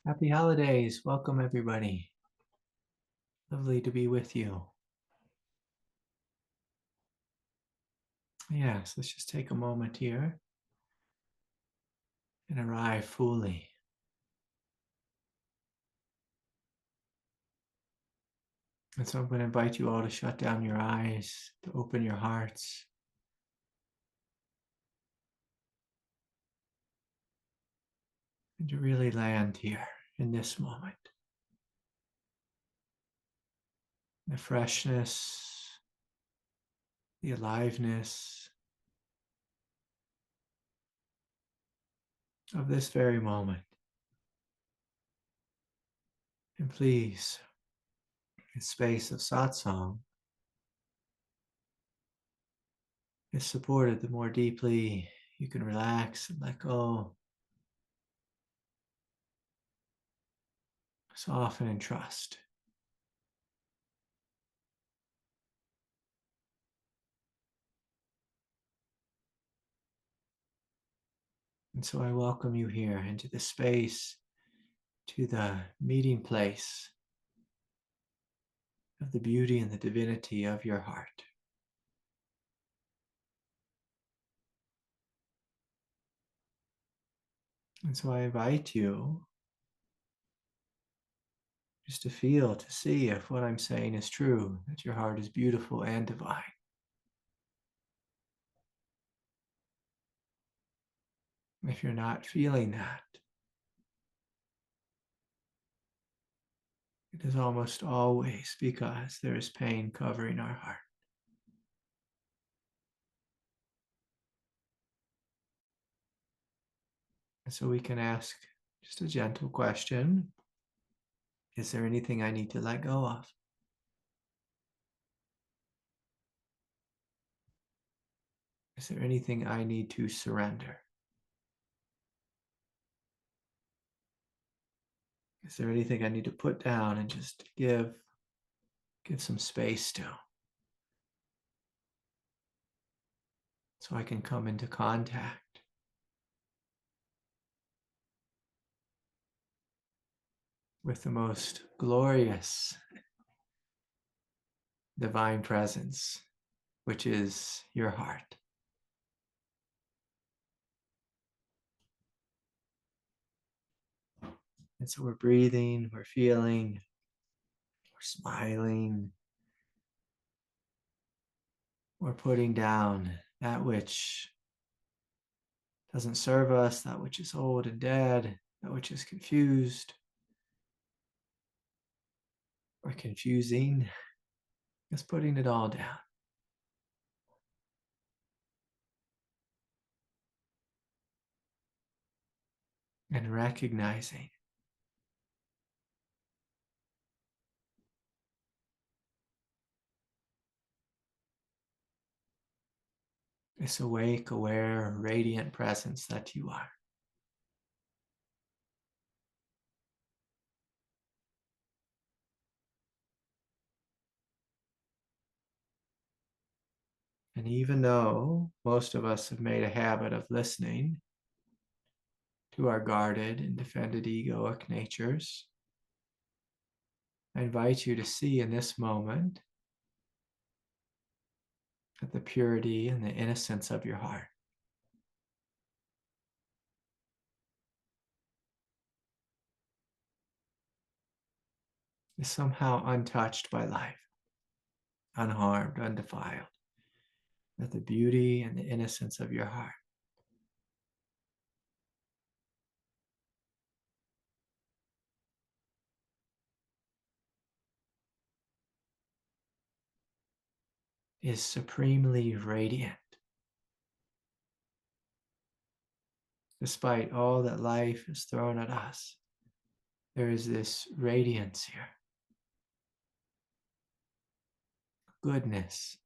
Happy holidays. Welcome, everybody. Lovely to be with you. Yes, let's just take a moment here and arrive fully. And so I'm going to invite you all to shut down your eyes, to open your hearts, and to really land here in this moment. The freshness, the aliveness of this very moment. And please, the space of satsang is supported the more deeply you can relax and let go, soften and trust. And so I welcome you here into the space, to the meeting place of the beauty and the divinity of your heart. And so I invite you just to feel, to see if what I'm saying is true, that your heart is beautiful and divine. If you're not feeling that, it is almost always because there is pain covering our heart. And so we can ask just a gentle question. Is there anything I need to let go of? Is there anything I need to surrender? Is there anything I need to put down and just give some space to, so I can come into contact with the most glorious divine presence, which is your heart. And so we're breathing, we're feeling, we're smiling, we're putting down that which doesn't serve us, that which is old and dead, that which is confused or confusing, just putting it all down. And recognizing this awake, aware, radiant presence that you are. And even though most of us have made a habit of listening to our guarded and defended egoic natures, I invite you to see in this moment that the purity and the innocence of your heart is somehow untouched by life, unharmed, undefiled. That the beauty and the innocence of your heart is supremely radiant. Despite all that life has thrown at us, there is this radiance here, goodness.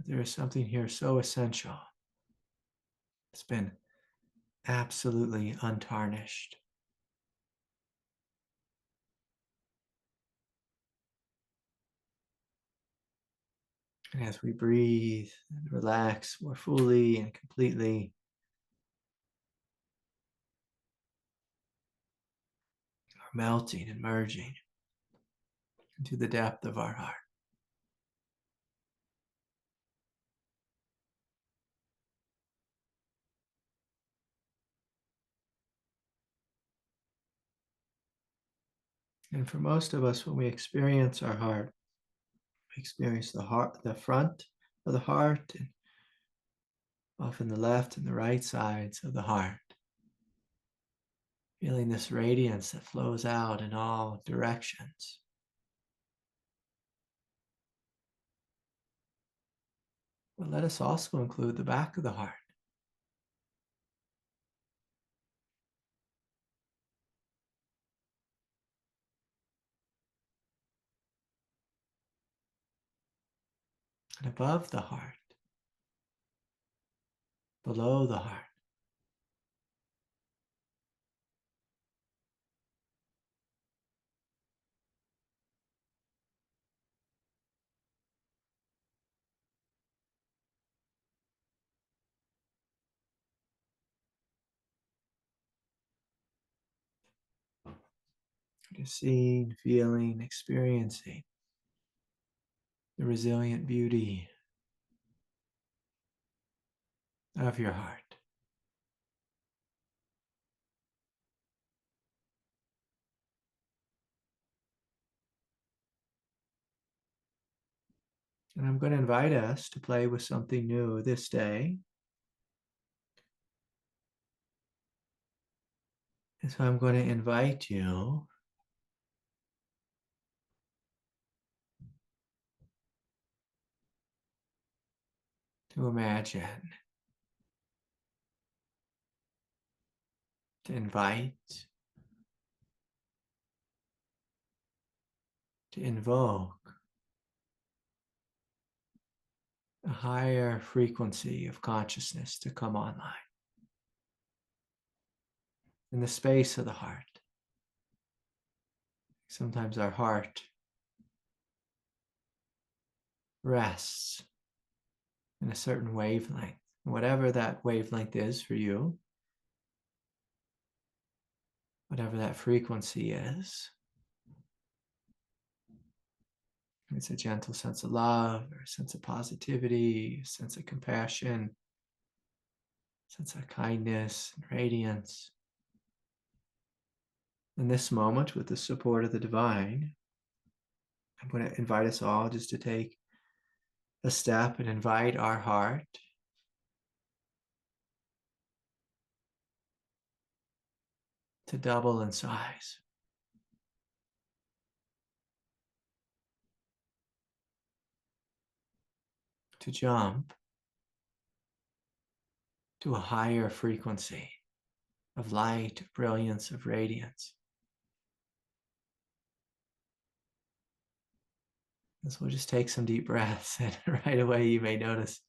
There is something here so essential. It's been absolutely untarnished. And as we breathe and relax more fully and completely, we're melting and merging into the depth of our heart. And for most of us, when we experience our heart, we experience the heart, the front of the heart, and often the left and the right sides of the heart. Feeling this radiance that flows out in all directions. But let us also include the back of the heart. And above the heart, below the heart. Just seeing, feeling, experiencing the resilient beauty of your heart. And I'm going to invite us to play with something new this day. And so I'm going to invite you to imagine, to invite, to invoke a higher frequency of consciousness to come online in the space of the heart. Sometimes our heart rests in a certain wavelength, whatever that wavelength is for you, whatever that frequency is. It's a gentle sense of love, or a sense of positivity, a sense of compassion, a sense of kindness and radiance. In this moment, with the support of the divine, I'm going to invite us all just to take a step and invite our heart to double in size. To jump to a higher frequency of light, of brilliance, of radiance. And so we'll just take some deep breaths, and right away you may notice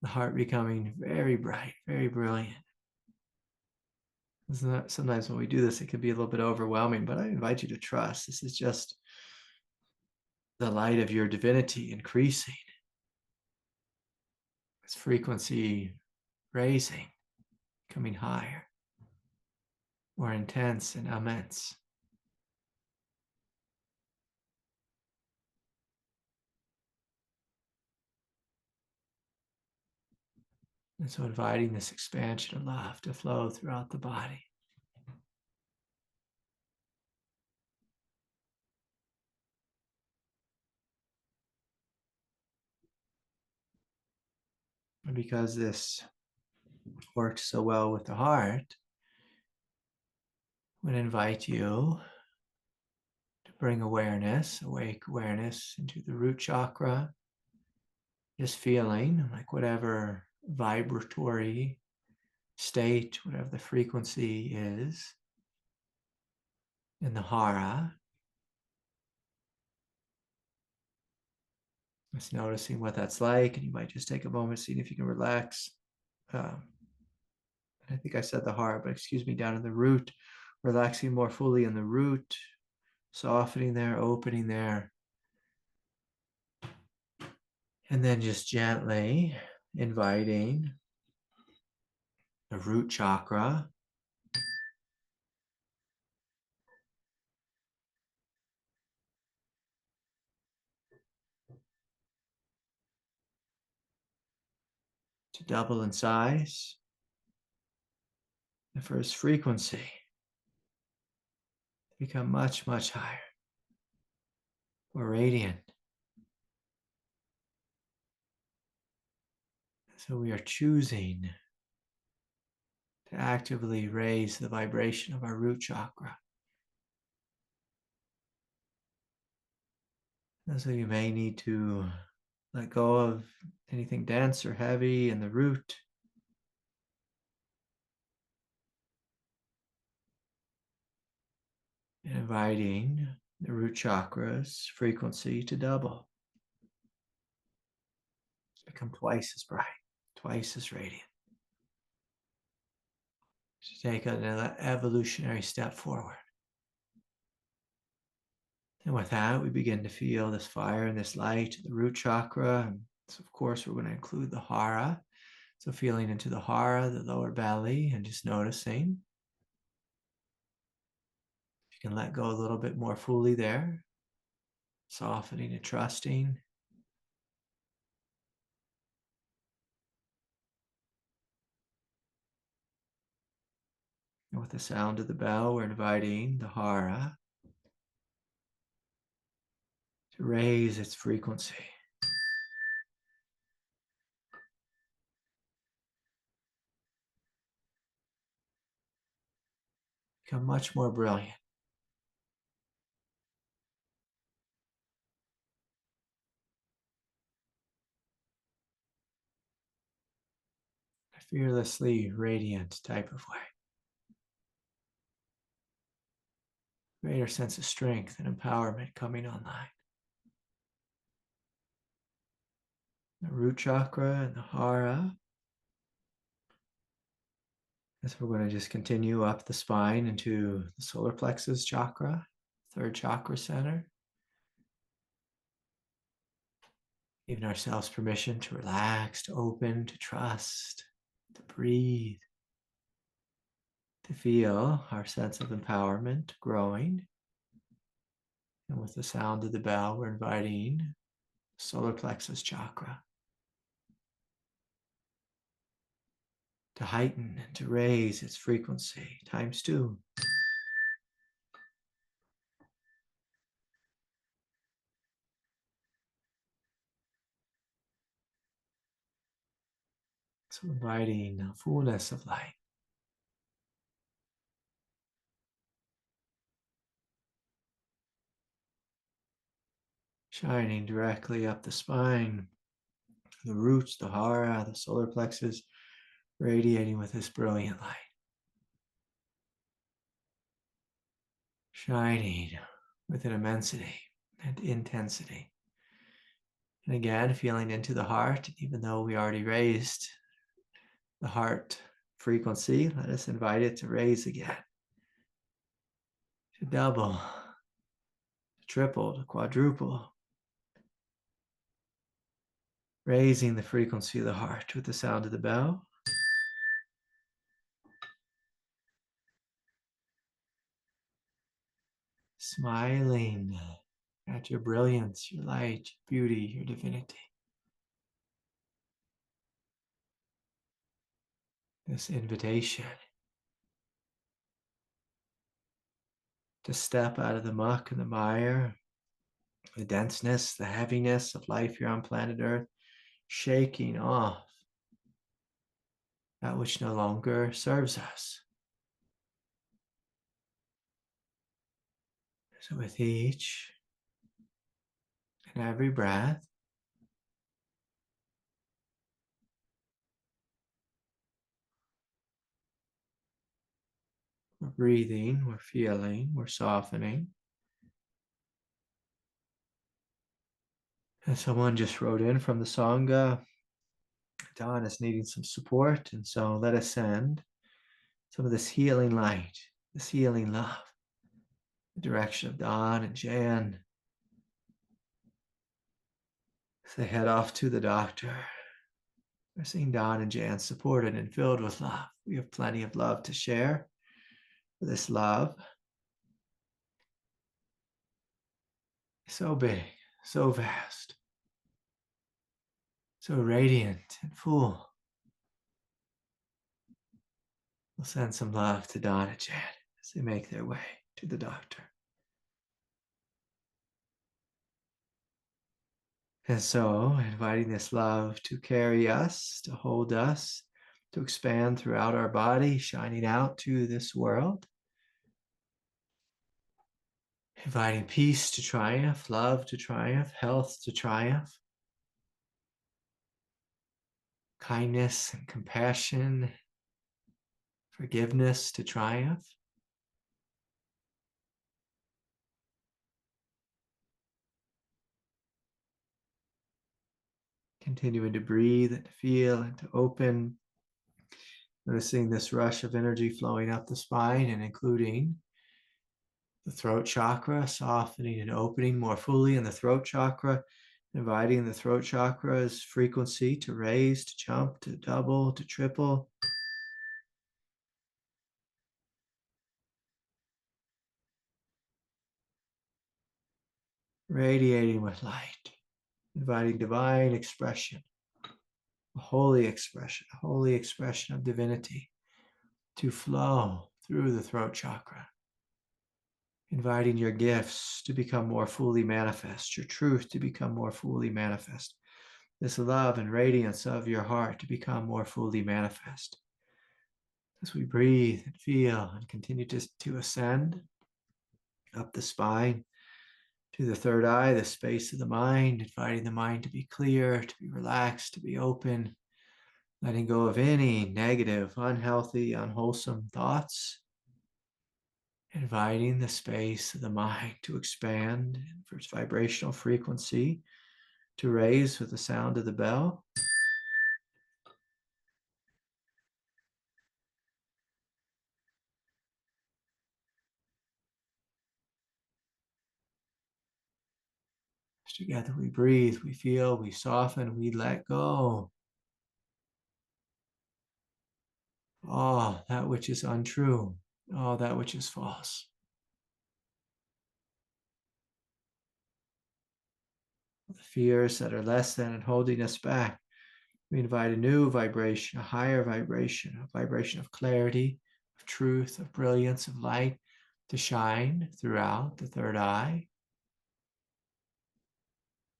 the heart becoming very bright, very brilliant. Sometimes when we do this, it can be a little bit overwhelming, but I invite you to trust. This is just the light of your divinity increasing, its frequency raising, coming higher, more intense and immense. And so inviting this expansion of love to flow throughout the body. And because this works so well with the heart, I would invite you to bring awareness, awake awareness into the root chakra, just feeling like whatever vibratory state, whatever the frequency is in the hara, just noticing what that's like. And you might just take a moment, seeing if you can relax. I think I said the hara, but excuse me, down in the root, relaxing more fully in the root, softening there, opening there. And then just gently inviting the root chakra to double in size, and for its frequency to become much, much higher, more radiant. So we are choosing to actively raise the vibration of our root chakra. And so you may need to let go of anything dense or heavy in the root. And inviting the root chakra's frequency to double. Become twice as bright, twice as radiant. To take an evolutionary step forward. And with that, we begin to feel this fire and this light, the root chakra. And so of course, we're going to include the hara. So feeling into the hara, the lower belly, and just noticing. You can let go a little bit more fully there. Softening and trusting. And with the sound of the bell, we're inviting the hara to raise its frequency. Become much more brilliant. A fearlessly radiant type of way. Greater sense of strength and empowerment coming online. The root chakra and the hara. As we're going to just continue up the spine into the solar plexus chakra, third chakra center. Giving ourselves permission to relax, to open, to trust, to breathe, to feel our sense of empowerment growing. And with the sound of the bell, we're inviting the solar plexus chakra to heighten and to raise its frequency times 2. So inviting the fullness of light. Shining directly up the spine, the roots, the hara, the solar plexus, radiating with this brilliant light. Shining with an immensity and intensity. And again, feeling into the heart, even though we already raised the heart frequency, let us invite it to raise again. To double, to triple, to quadruple. Raising the frequency of the heart with the sound of the bell. Smiling at your brilliance, your light, your beauty, your divinity. This invitation to step out of the muck and the mire, the denseness, the heaviness of life here on planet Earth, shaking off that which no longer serves us. So with each and every breath, we're breathing, we're feeling, we're softening. And someone just wrote in from the Sangha, Don is needing some support, and so let us send some of this healing light, this healing love, the direction of Don and Jan. As they head off to the doctor, they're seeing Don and Jan supported and filled with love. We have plenty of love to share. This love is so big, so vast, so radiant and full. We'll send some love to Don and Jan as they make their way to the doctor. And so, inviting this love to carry us, to hold us, to expand throughout our body, shining out to this world. Inviting peace to triumph, love to triumph, health to triumph, kindness and compassion, forgiveness to triumph. Continuing to breathe and to feel and to open. Noticing this rush of energy flowing up the spine and including the throat chakra, softening and opening more fully in the throat chakra, inviting the throat chakra's frequency to raise, to jump, to double, to triple. Radiating with light, inviting divine expression, a holy expression of divinity to flow through the throat chakra. Inviting your gifts to become more fully manifest, your truth to become more fully manifest, this love and radiance of your heart to become more fully manifest. As we breathe and feel and continue to ascend up the spine to the third eye, the space of the mind, inviting the mind to be clear, to be relaxed, to be open, letting go of any negative, unhealthy, unwholesome thoughts, inviting the space of the mind to expand and for its vibrational frequency to raise with the sound of the bell. Together we breathe, we feel, we soften, we let go. All that which is untrue, all that which is false. The fears that are less than and holding us back. We invite a new vibration, a higher vibration, a vibration of clarity, of truth, of brilliance, of light to shine throughout the third eye.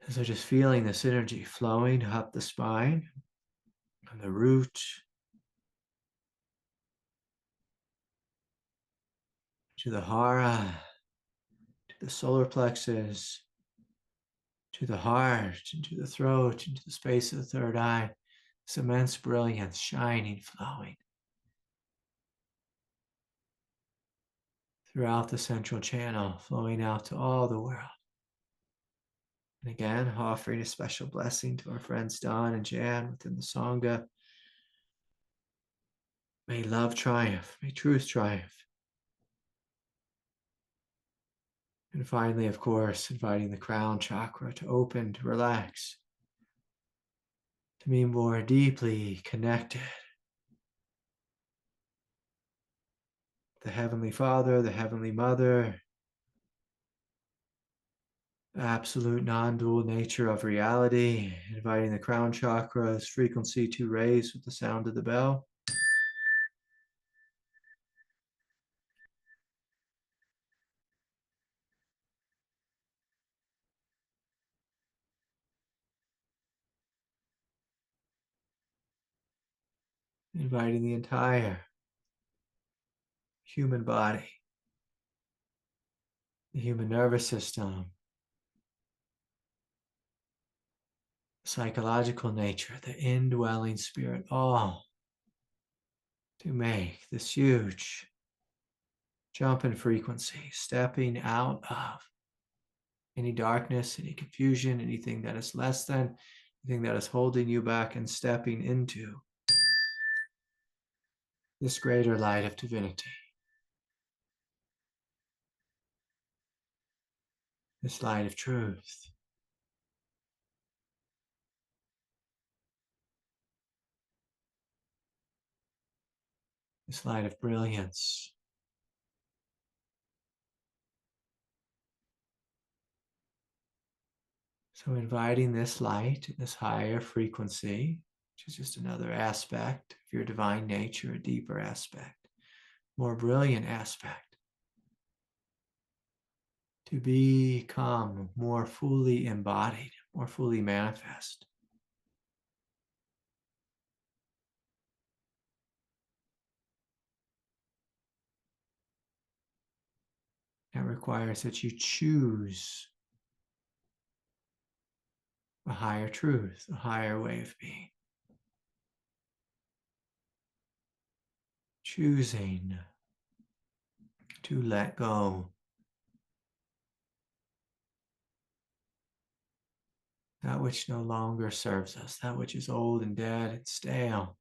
And so just feeling this energy flowing up the spine, from the root to the hara, to the solar plexus, to the heart, into the throat, into the space of the third eye. This immense brilliance shining, flowing throughout the central channel, flowing out to all the world. And again, offering a special blessing to our friends Don and Jan within the Sangha. May love triumph, may truth triumph. And finally, of course, inviting the crown chakra to open, to relax, to be more deeply connected. The Heavenly Father, the Heavenly Mother, the absolute non-dual nature of reality, inviting the crown chakra's frequency to raise with the sound of the bell. Inviting the entire human body, the human nervous system, psychological nature, the indwelling spirit, all to make this huge jump in frequency, stepping out of any darkness, any confusion, anything that is less than, anything that is holding you back, and stepping into this greater light of divinity, this light of truth. this light of brilliance. So inviting this light, this higher frequency, which is just another aspect of your divine nature, a deeper aspect, more brilliant aspect, to become more fully embodied, more fully manifest. That requires that you choose a higher truth, a higher way of being. Choosing to let go that which no longer serves us, that which is old and dead and stale.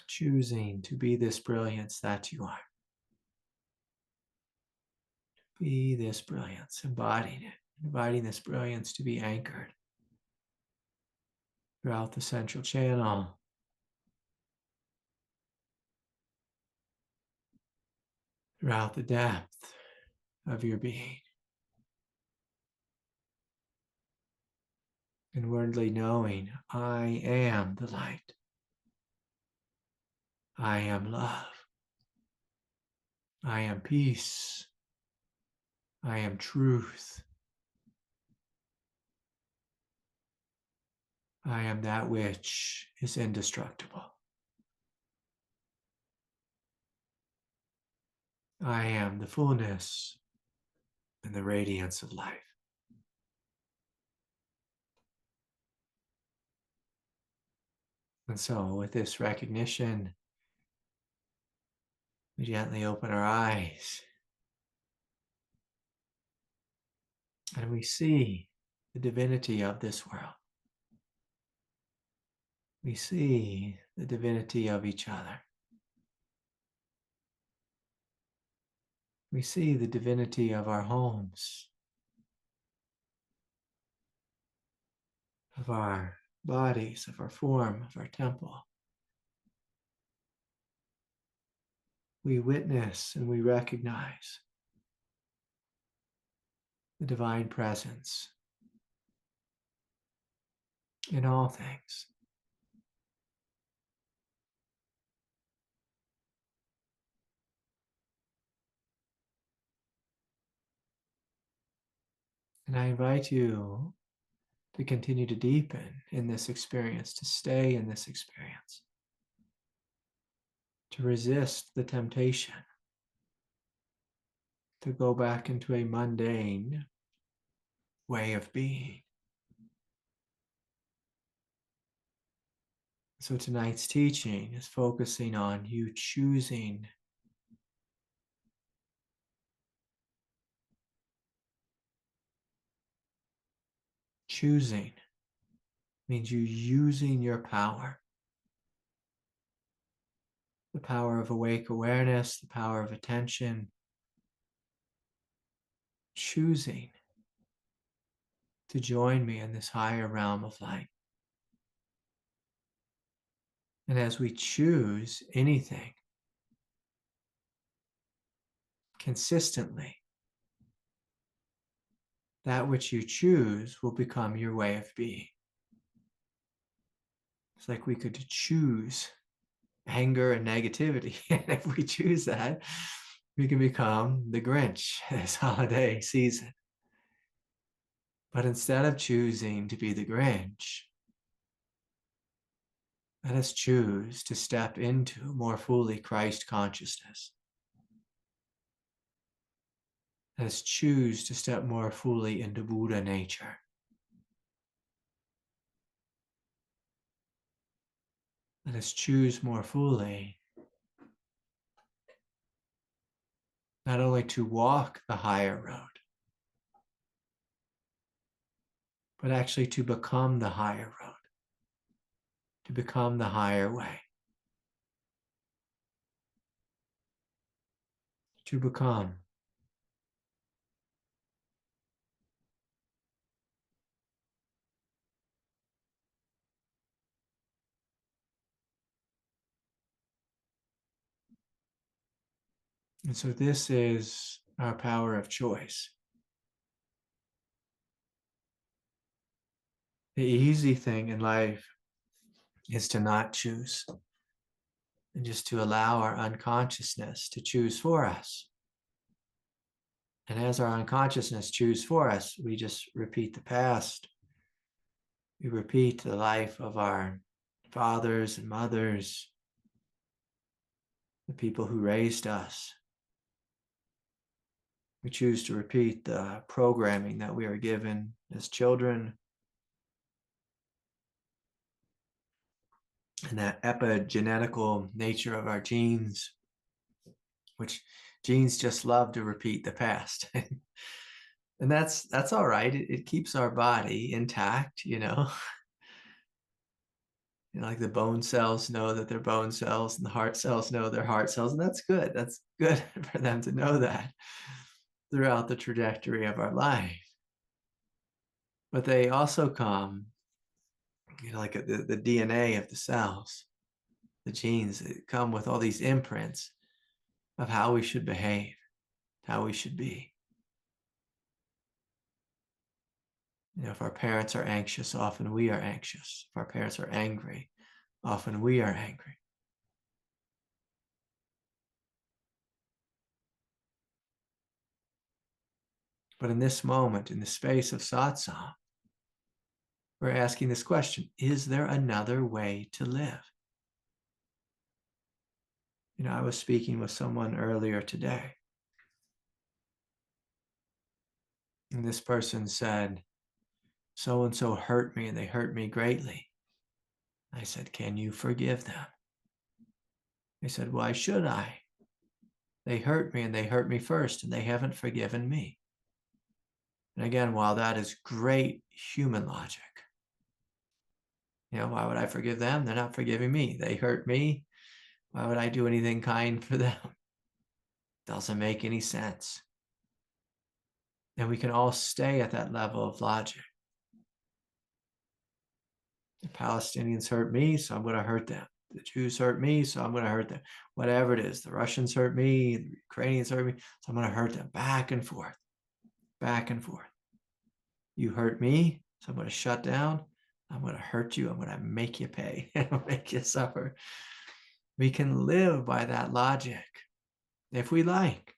Choosing to be this brilliance that you are. Be this brilliance, embodying it, inviting this brilliance to be anchored throughout the central channel, throughout the depth of your being. Inwardly knowing, I am the light. I am love. I am peace. I am truth. I am that which is indestructible. I am the fullness and the radiance of life. And so with this recognition, we gently open our eyes and we see the divinity of this world. We see the divinity of each other. We see the divinity of our homes, of our bodies, of our form, of our temple. We witness and we recognize the divine presence in all things. And I invite you to continue to deepen in this experience, to stay in this experience, to resist the temptation to go back into a mundane way of being. So tonight's teaching is focusing on you choosing means you using your power, the power of awake awareness, the power of attention, choosing to join me in this higher realm of light. And as we choose anything consistently, that which you choose will become your way of being. It's like we could choose anger and negativity. And if we choose that, we can become the Grinch this holiday season. But instead of choosing to be the Grinch, let us choose to step into more fully Christ consciousness. Let us choose to step more fully into Buddha nature. Let us choose more fully not only to walk the higher road, but actually to become the higher road, to become the higher way, to become And so this is our power of choice. The easy thing in life is to not choose and just to allow our unconsciousness to choose for us. And as our unconsciousness chooses for us, we just repeat the past. We repeat the life of our fathers and mothers, the people who raised us. We choose to repeat the programming that we are given as children, and that epigenetical nature of our genes, which genes just love to repeat the past. And that's all right. It keeps our body intact, like the bone cells know that they're bone cells and the heart cells know they're heart cells. And that's good. That's good for them to know that throughout the trajectory of our life. But they also come, like the DNA of the cells, the genes that come with all these imprints of how we should behave, how we should be. If our parents are anxious, often we are anxious. If our parents are angry, often we are angry. But in this moment, in the space of satsang, we're asking this question: is there another way to live? I was speaking with someone earlier today, and this person said, so-and-so hurt me and they hurt me greatly. I said, can you forgive them? They said, why should I? They hurt me and they hurt me first and they haven't forgiven me. And again, while that is great human logic, why would I forgive them? They're not forgiving me. They hurt me. Why would I do anything kind for them? Doesn't make any sense. And we can all stay at that level of logic. The Palestinians hurt me, so I'm going to hurt them. The Jews hurt me, so I'm going to hurt them. Whatever it is, the Russians hurt me, the Ukrainians hurt me, so I'm going to hurt them. Back and forth, back and forth. You hurt me, so I'm going to shut down. I'm going to hurt you. I'm going to make you pay. Make you suffer. We can live by that logic if we like.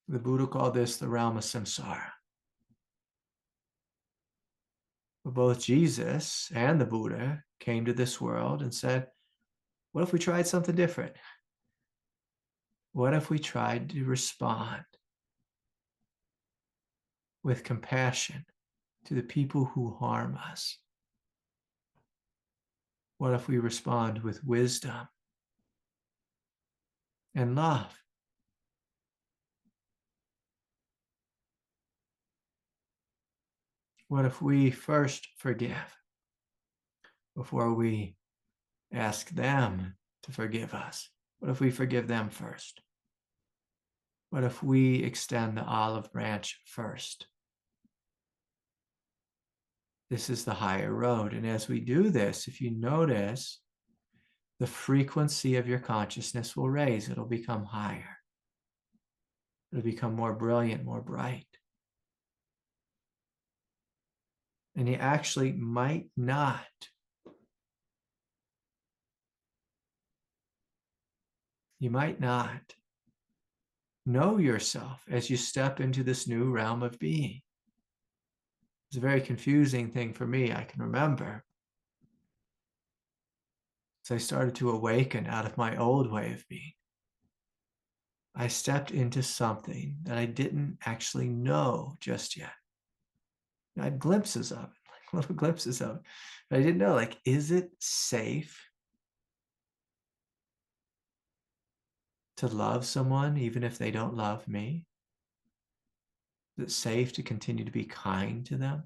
The Buddha called this the realm of samsara. But both Jesus and the Buddha came to this world and said, what if we tried something different? What if we tried to respond with compassion to the people who harm us? What if we respond with wisdom and love? What if we first forgive before we ask them to forgive us? What if we forgive them first? What if we extend the olive branch first? This is the higher road. And as we do this, if you notice, the frequency of your consciousness will raise. It'll become higher. It'll become more brilliant, more bright. And you actually might not know yourself as you step into this new realm of being. It's a very confusing thing for me. I can remember as I started to awaken out of my old way of being, I stepped into something that I didn't actually know just yet. I had glimpses of it, little glimpses of it, but I didn't know, is it safe to love someone even if they don't love me? Is it safe to continue to be kind to them?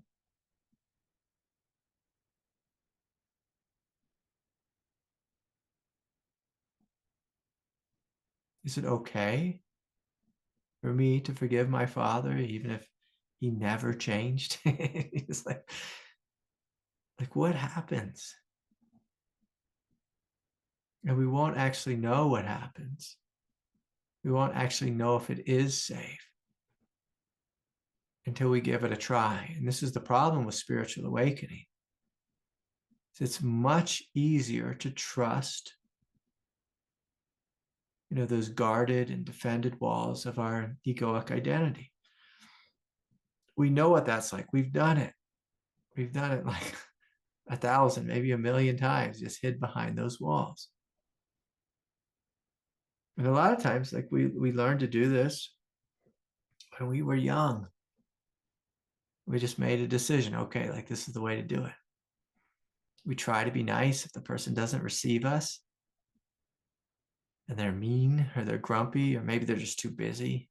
Is it okay for me to forgive my father even if he never changed? It's like what happens? And we won't actually know what happens We won't actually know if it is safe until we give it a try. And this is the problem with spiritual awakening. It's much easier to trust, those guarded and defended walls of our egoic identity. We know what that's like. We've done it. We've done it like 1,000, maybe 1,000,000 times, just hid behind those walls. And a lot of times, like we learned to do this when we were young. We just made a decision. Okay, like this is the way to do it. We try to be nice. If the person doesn't receive us and they're mean or they're grumpy, or maybe they're just too busy,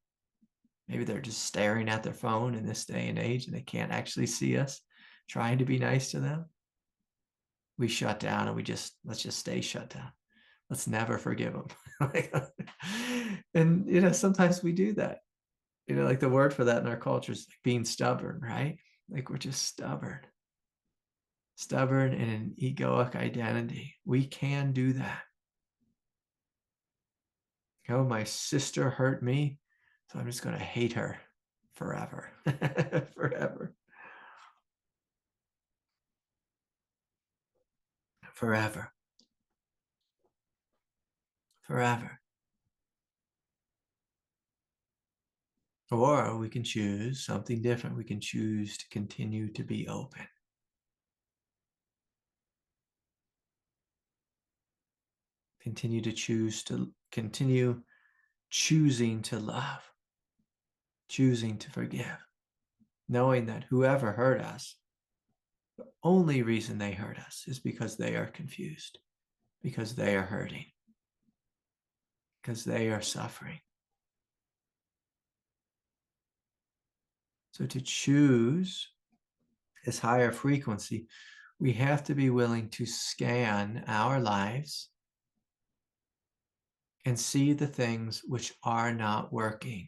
maybe they're just staring at their phone in this day and age and they can't actually see us trying to be nice to them, we shut down and let's just stay shut down. Let's never forgive them. And sometimes we do that. Like the word for that in our culture is like being stubborn, right? Like we're just stubborn in an egoic identity. We can do that. My sister hurt me, so I'm just going to hate her forever. Forever. Forever. Forever. Or we can choose something different. We can choose to continue to be open. Continue choosing to love, choosing to forgive, knowing that whoever hurt us, the only reason they hurt us is because they are confused, because they are hurting, because they are suffering. So to choose this higher frequency, we have to be willing to scan our lives and see the things which are not working.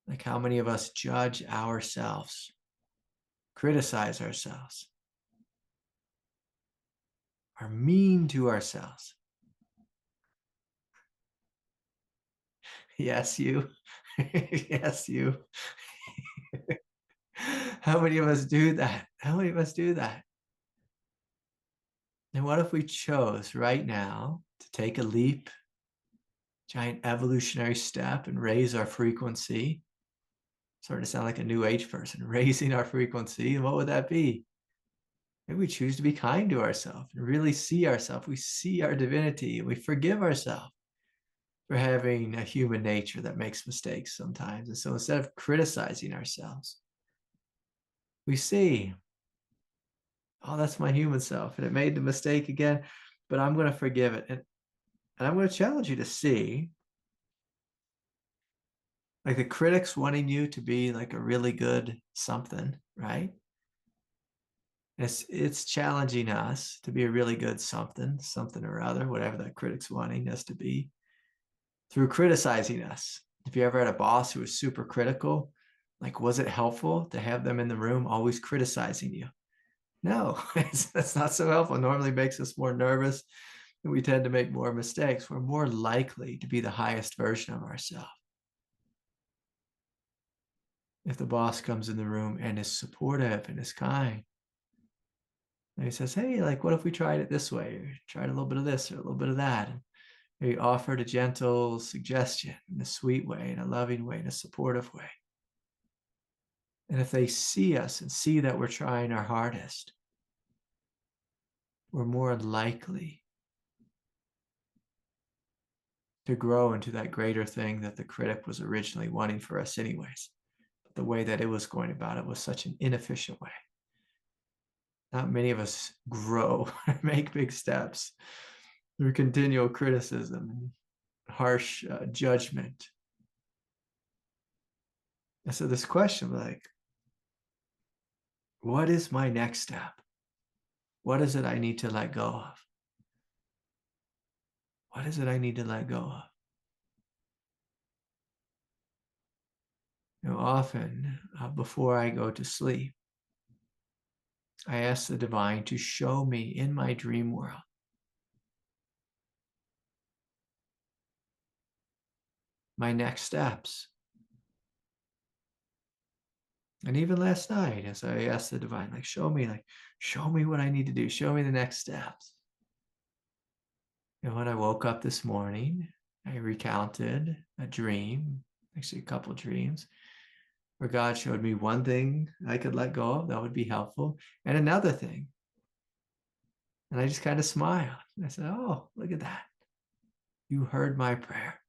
Like how many of us judge ourselves, criticize ourselves, are mean to ourselves. Yes, you. Yes, you. How many of us do that? How many of us do that? And what if we chose right now to take a leap, giant evolutionary step, and raise our frequency? Starting to sound like a new age person, raising our frequency. And what would that be? Maybe we choose to be kind to ourselves and really see ourselves. We see our divinity and we forgive ourselves for having a human nature that makes mistakes sometimes. And so instead of criticizing ourselves, we see, oh, that's my human self and it made the mistake again, but I'm going to forgive it. And I'm going to challenge you to see like the critics wanting you to be like a really good something, right? It's challenging us to be a really good something or other, whatever that critic's wanting us to be, through criticizing us. If you ever had a boss who was super critical, like, was it helpful to have them in the room always criticizing you? No, that's not so helpful. It normally makes us more nervous and we tend to make more mistakes. We're more likely to be the highest version of ourselves if the boss comes in the room and is supportive and is kind. And he says, hey, like, what if we tried it this way? Or tried a little bit of this or a little bit of that. And he offered a gentle suggestion in a sweet way, in a loving way, in a supportive way. And if they see us and see that we're trying our hardest, we're more likely to grow into that greater thing that the critic was originally wanting for us anyways. But the way that it was going about it was such an inefficient way. Not many of us grow or make big steps through continual criticism and harsh judgment. And so this question, like, what is my next step? What is it I need to let go of? What is it I need to let go of? Often before I go to sleep, I ask the divine to show me in my dream world my next steps. And even last night, as I asked the divine, show me what I need to do. Show me the next steps. And when I woke up this morning, I recounted a dream, actually a couple of dreams, where God showed me one thing I could let go of that would be helpful, and another thing. And I just kind of smiled. I said, oh, look at that. You heard my prayer.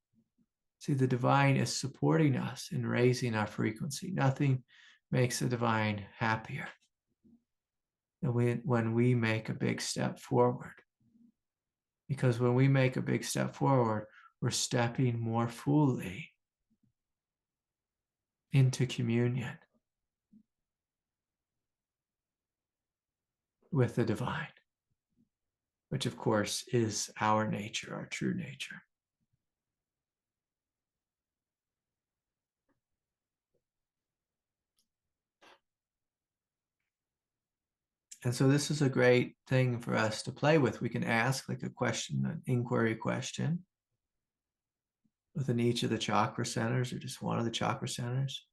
See, the divine is supporting us in raising our frequency. Nothing makes the divine happier than when we make a big step forward. Because when we make a big step forward, we're stepping more fully into communion with the divine, which of course is our nature, our true nature. And so this is a great thing for us to play with. We can ask a question, an inquiry question within each of the chakra centers or just one of the chakra centers.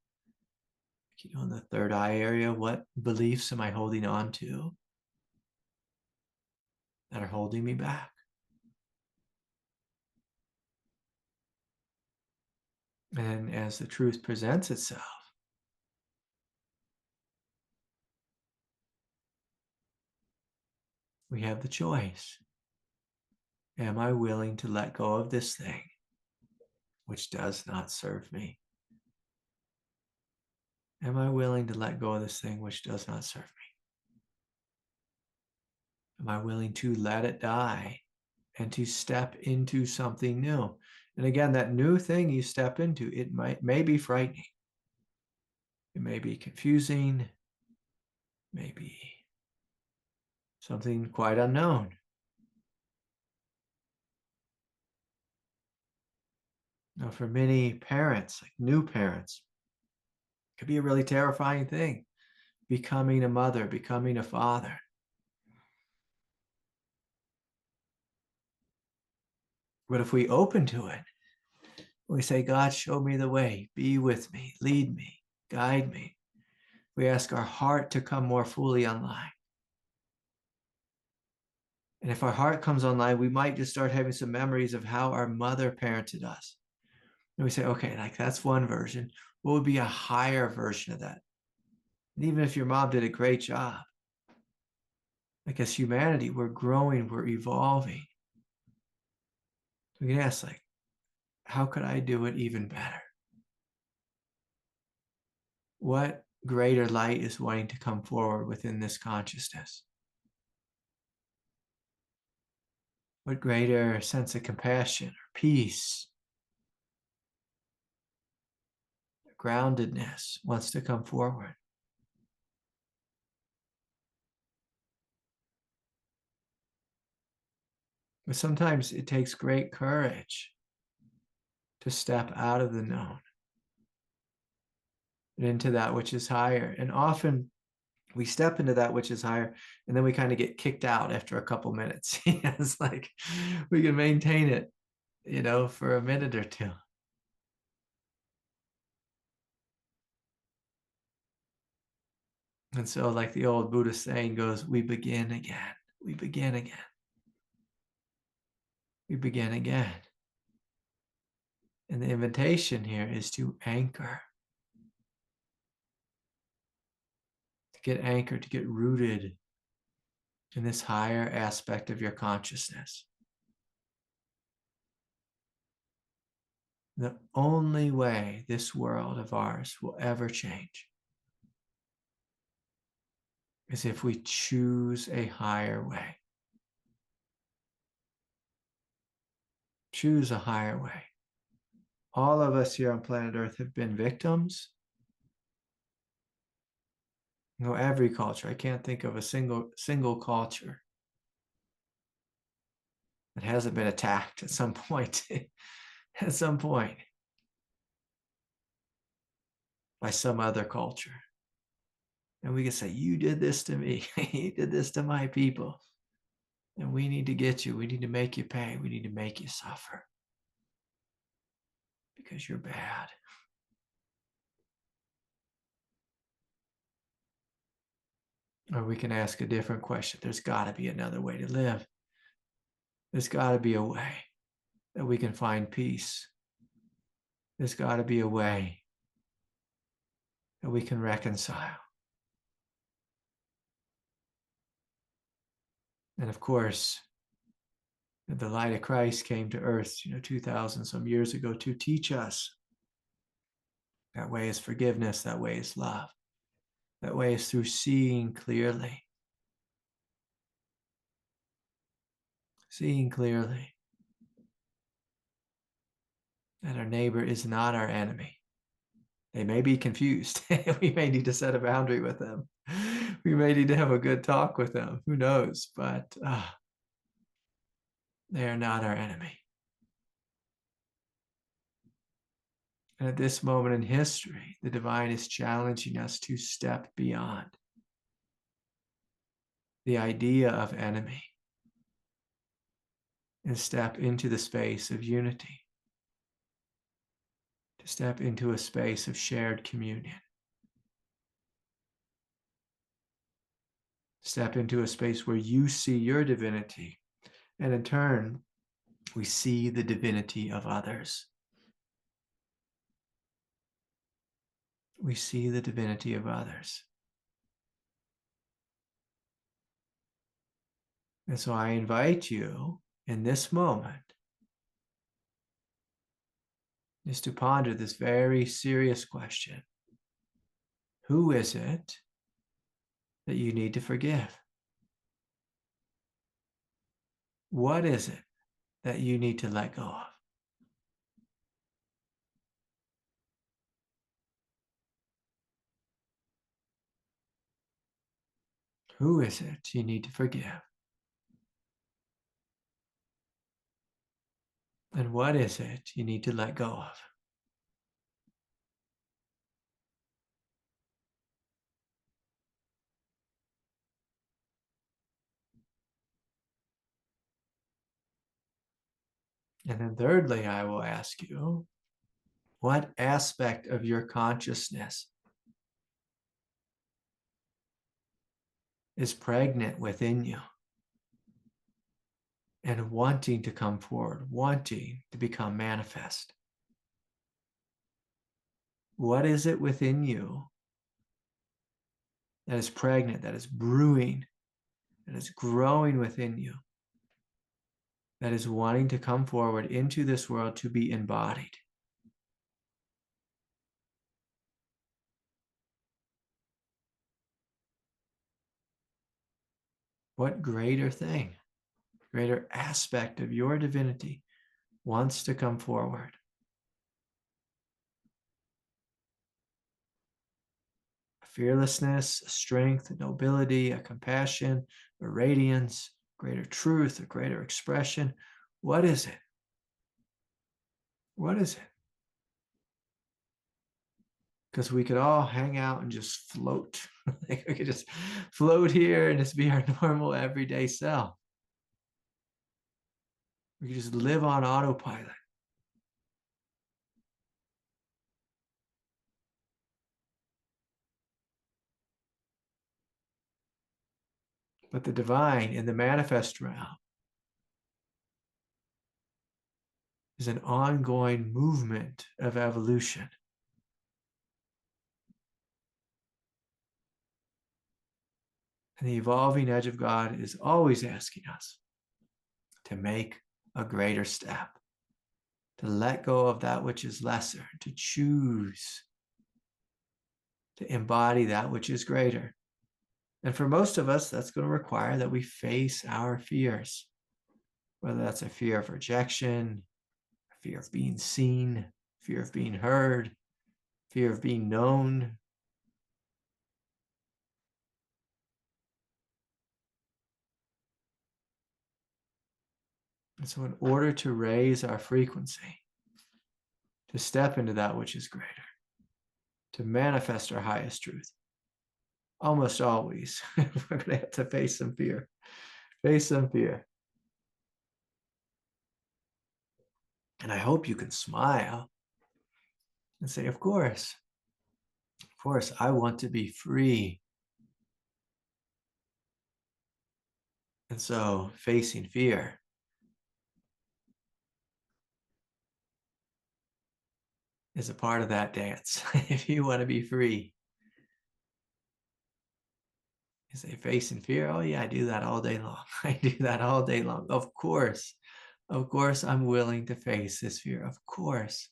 In the third eye area, what beliefs am I holding on to that are holding me back? And as the truth presents itself, we have the choice. Am I willing to let go of this thing which does not serve me? Am I willing to let go of this thing which does not serve me? Am I willing to let it die and to step into something new? And again, that new thing you step into, it may be frightening. It may be confusing, maybe something quite unknown. Now, for many parents, new parents, it could be a really terrifying thing, becoming a mother, becoming a father. But if we open to it, we say, God, show me the way, be with me, lead me, guide me. We ask our heart to come more fully online. And if our heart comes online, we might just start having some memories of how our mother parented us. And we say, okay, that's one version. What would be a higher version of that? And even if your mom did a great job, as humanity, we're growing, we're evolving. We can ask, how could I do it even better? What greater light is wanting to come forward within this consciousness? What greater sense of compassion or peace, groundedness wants to come forward? But sometimes it takes great courage to step out of the known and into that which is higher. And often we step into that which is higher, and then we kind of get kicked out after a couple minutes. It's we can maintain it, for a minute or two. And so, the old Buddhist saying goes, we begin again, we begin again, we begin again. And the invitation here is to anchor, to get anchored, to get rooted in this higher aspect of your consciousness. The only way this world of ours will ever change is if we choose a higher way. Choose a higher way. All of us here on planet Earth have been victims. Every culture. I can't think of a single culture that hasn't been attacked at some point. At some point by some other culture. And we can say, you did this to me. You did this to my people. And we need to get you. We need to make you pay. We need to make you suffer. because you're bad. Or we can ask a different question. There's got to be another way to live. There's got to be a way that we can find peace. There's got to be a way that we can reconcile. And of course, the light of Christ came to earth, 2,000 some years ago to teach us. That way is forgiveness. That way is love. That way is through seeing clearly. Seeing clearly that our neighbor is not our enemy. They may be confused. We may need to set a boundary with them. We may need to have a good talk with them. Who knows? But they are not our enemy. And at this moment in history, the divine is challenging us to step beyond the idea of enemy and step into the space of unity, to step into a space of shared communion, step into a space where you see your divinity, and in turn, we see the divinity of others. We see the divinity of others. And so I invite you in this moment is to ponder this very serious question. Who is it that you need to forgive? What is it that you need to let go of? Who is it you need to forgive? And what is it you need to let go of? And then thirdly, I will ask you, what aspect of your consciousness is pregnant within you and wanting to come forward, wanting to become manifest? What is it within you that is pregnant, that is brewing, that is growing within you, that is wanting to come forward into this world to be embodied? What greater thing, greater aspect of your divinity wants to come forward? A fearlessness, a strength, a nobility, a compassion, a radiance, greater truth, a greater expression. What is it? What is it? Because we could all hang out and just float. Like we could just float here and just be our normal everyday self. We could just live on autopilot. But the divine in the manifest realm is an ongoing movement of evolution. And the evolving edge of God is always asking us to make a greater step, to let go of that which is lesser, to choose to embody that which is greater. And for most of us, that's going to require that we face our fears, whether that's a fear of rejection, a fear of being seen, fear of being heard, fear of being known. And so in order to raise our frequency, to step into that which is greater, to manifest our highest truth, almost always, we're going to have to face some fear. Face some fear. And I hope you can smile and say, of course, I want to be free. And so facing fear is a part of that dance. If you want to be free, you say facing fear. Oh yeah, I do that all day long. I do that all day long. Of course, I'm willing to face this fear. Of course,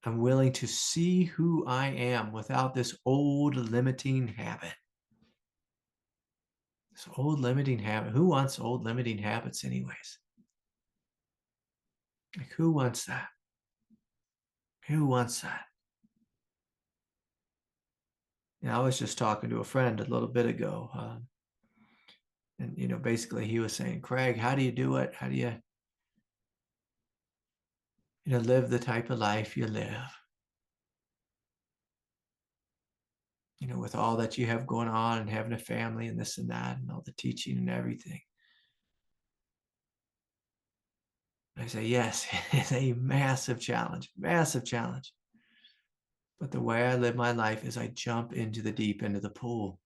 I'm willing to see who I am without this old limiting habit. This old limiting habit. Who wants old limiting habits anyways? Like, who wants that? Who wants that? I was just talking to a friend a little bit ago, and basically he was saying, Craig, how do you do it? How do you live the type of life you live? With all that you have going on and having a family and this and that and all the teaching and everything. I say, yes, it's a massive challenge. But the way I live my life is I jump into the deep end of the pool.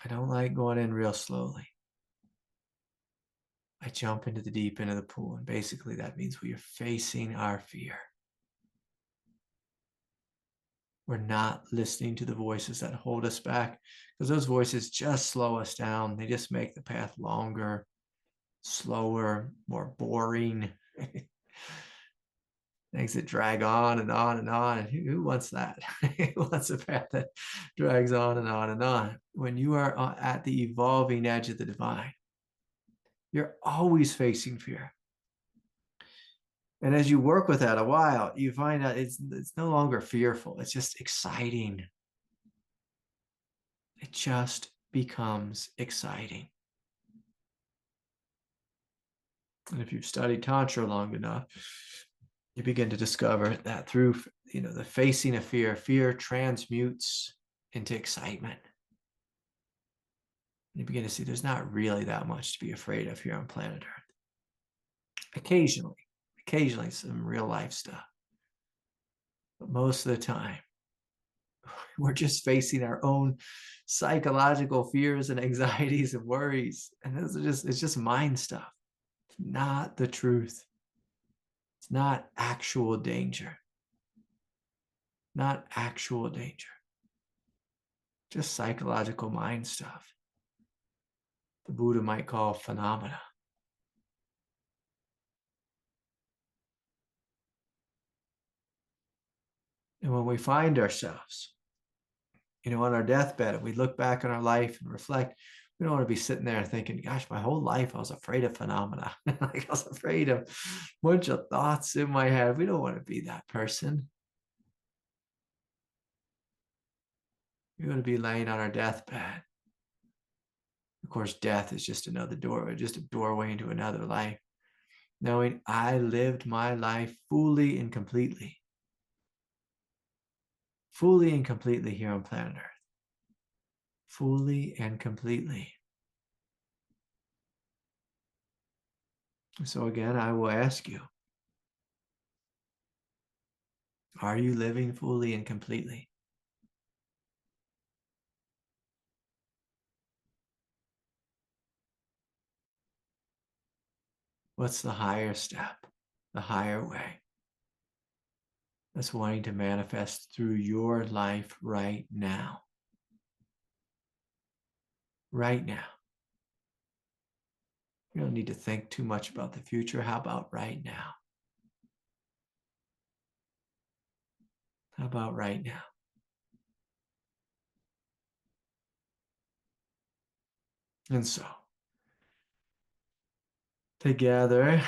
I don't like going in real slowly. I jump into the deep end of the pool. And basically that means we are facing our fear. We're not listening to the voices that hold us back, because those voices just slow us down. They just make the path longer, slower, more boring. Things that drag on and on and on. And who wants that? Who wants a path that drags on and on and on? When you are at the evolving edge of the divine, you're always facing fear. And as you work with that a while, you find out it's no longer fearful. It's just exciting. It just becomes exciting. And if you've studied Tantra long enough, you begin to discover that through the facing of fear transmutes into excitement. You begin to see there's not really that much to be afraid of here on planet Earth. Occasionally some real life stuff. But most of the time, we're just facing our own psychological fears and anxieties and worries. And it's just mind stuff. It's not the truth. It's not actual danger. Not actual danger. Just psychological mind stuff. The Buddha might call phenomena. And when we find ourselves, on our deathbed, and we look back on our life and reflect, we don't want to be sitting there thinking, gosh, my whole life I was afraid of phenomena. Like I was afraid of a bunch of thoughts in my head. We don't want to be that person. We want to be laying on our deathbed. Of course, death is just another doorway, just a doorway into another life. Knowing I lived my life fully and completely here on planet Earth. Fully and completely. So again, I will ask you, are you living fully and completely? What's the higher step, the higher way that's wanting to manifest through your life right now? Right now. You don't need to think too much about the future. How about right now? How about right now? And so, together,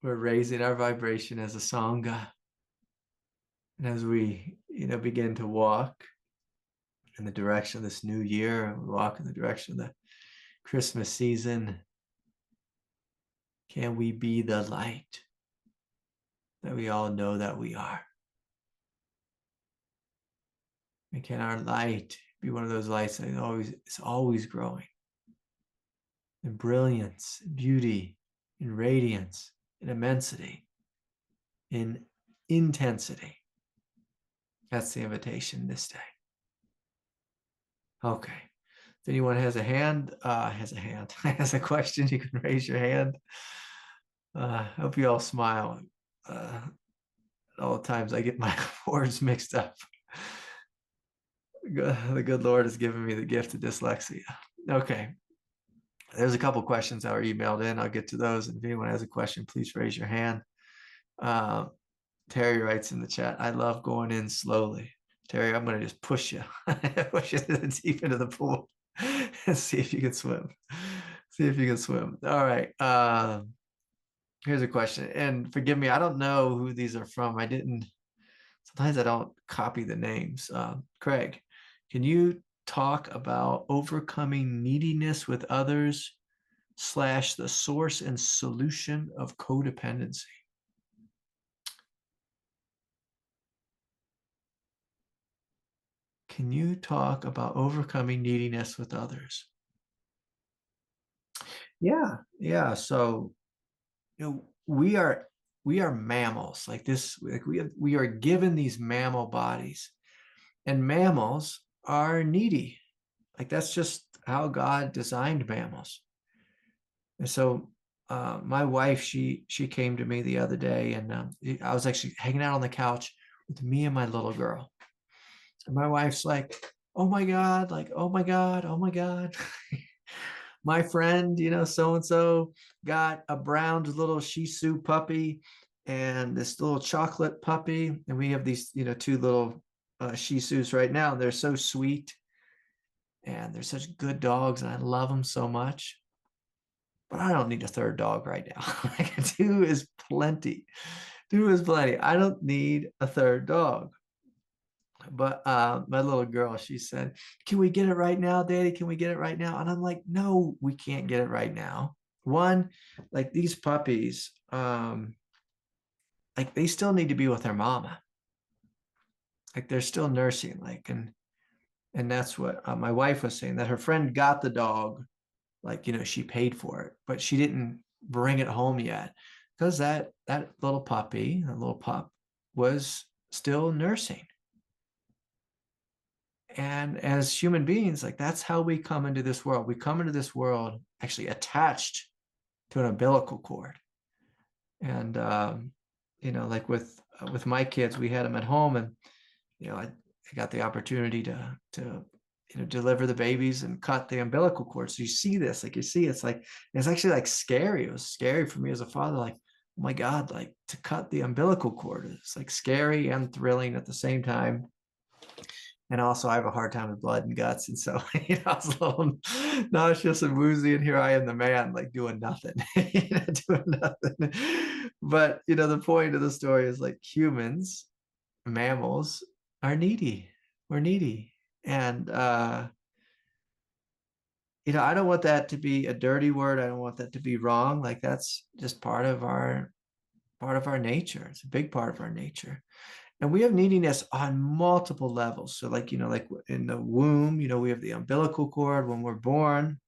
we're raising our vibration as a Sangha. And as we, begin to walk in the direction of this new year, we walk in the direction of the Christmas season, can we be the light that we all know that we are? And can our light be one of those lights that is always growing? in brilliance, in beauty, in radiance, in immensity, in intensity. That's the invitation this day. Okay. If anyone has a question, you can raise your hand. I hope you all smile. All the times I get my words mixed up. The good Lord has given me the gift of dyslexia. Okay. There's a couple questions that were emailed in. I'll get to those. And if anyone has a question, please raise your hand. Terry writes in the chat, I love going in slowly. Terry, I'm going to just push you. Push you deep into the pool and see if you can swim. See if you can swim. All right. Here's a question. And forgive me, I don't know who these are from. Sometimes I don't copy the names. Craig, can you talk about overcoming neediness with others / the source and solution of codependency? Can you talk about overcoming neediness with others? Yeah. So, we are mammals like this. Like we are given these mammal bodies, and mammals are needy. Like that's just how God designed mammals. And so, my wife, she came to me the other day, and I was actually hanging out on the couch with me and my little girl. And my wife's like, oh my God, like, oh my God, oh my God. My friend, so and so got a brown little Shih Tzu puppy and this little chocolate puppy. And we have these, two little Shih Tzus right now. They're so sweet and they're such good dogs. And I love them so much. But I don't need a third dog right now. Like, two is plenty. Two is plenty. I don't need a third dog. But my little girl, she said, can we get it right now, Daddy? Can we get it right now? And I'm like, no, we can't get it right now. One, like these puppies, like they still need to be with their mama. Like they're still nursing, like, and that's what my wife was saying, that her friend got the dog, like, she paid for it, but she didn't bring it home yet because that little puppy, that little pup was still nursing. And as human beings, like that's how we come into this world. We come into this world actually attached to an umbilical cord. And like with my kids, we had them at home, and I got the opportunity to deliver the babies and cut the umbilical cord. So you see this, like it's actually like scary. It was scary for me as a father, like, oh my God, like to cut the umbilical cord. It's like scary and thrilling at the same time. And also I have a hard time with blood and guts. And so, I was a little nauseous and woozy, and here I am, the man, like doing nothing, doing nothing. But, the point of the story is like humans, mammals are needy. We're needy. And, I don't want that to be a dirty word. I don't want that to be wrong. Like that's just part of our nature. It's a big part of our nature. And we have neediness on multiple levels. So like, like in the womb, we have the umbilical cord. When we're born,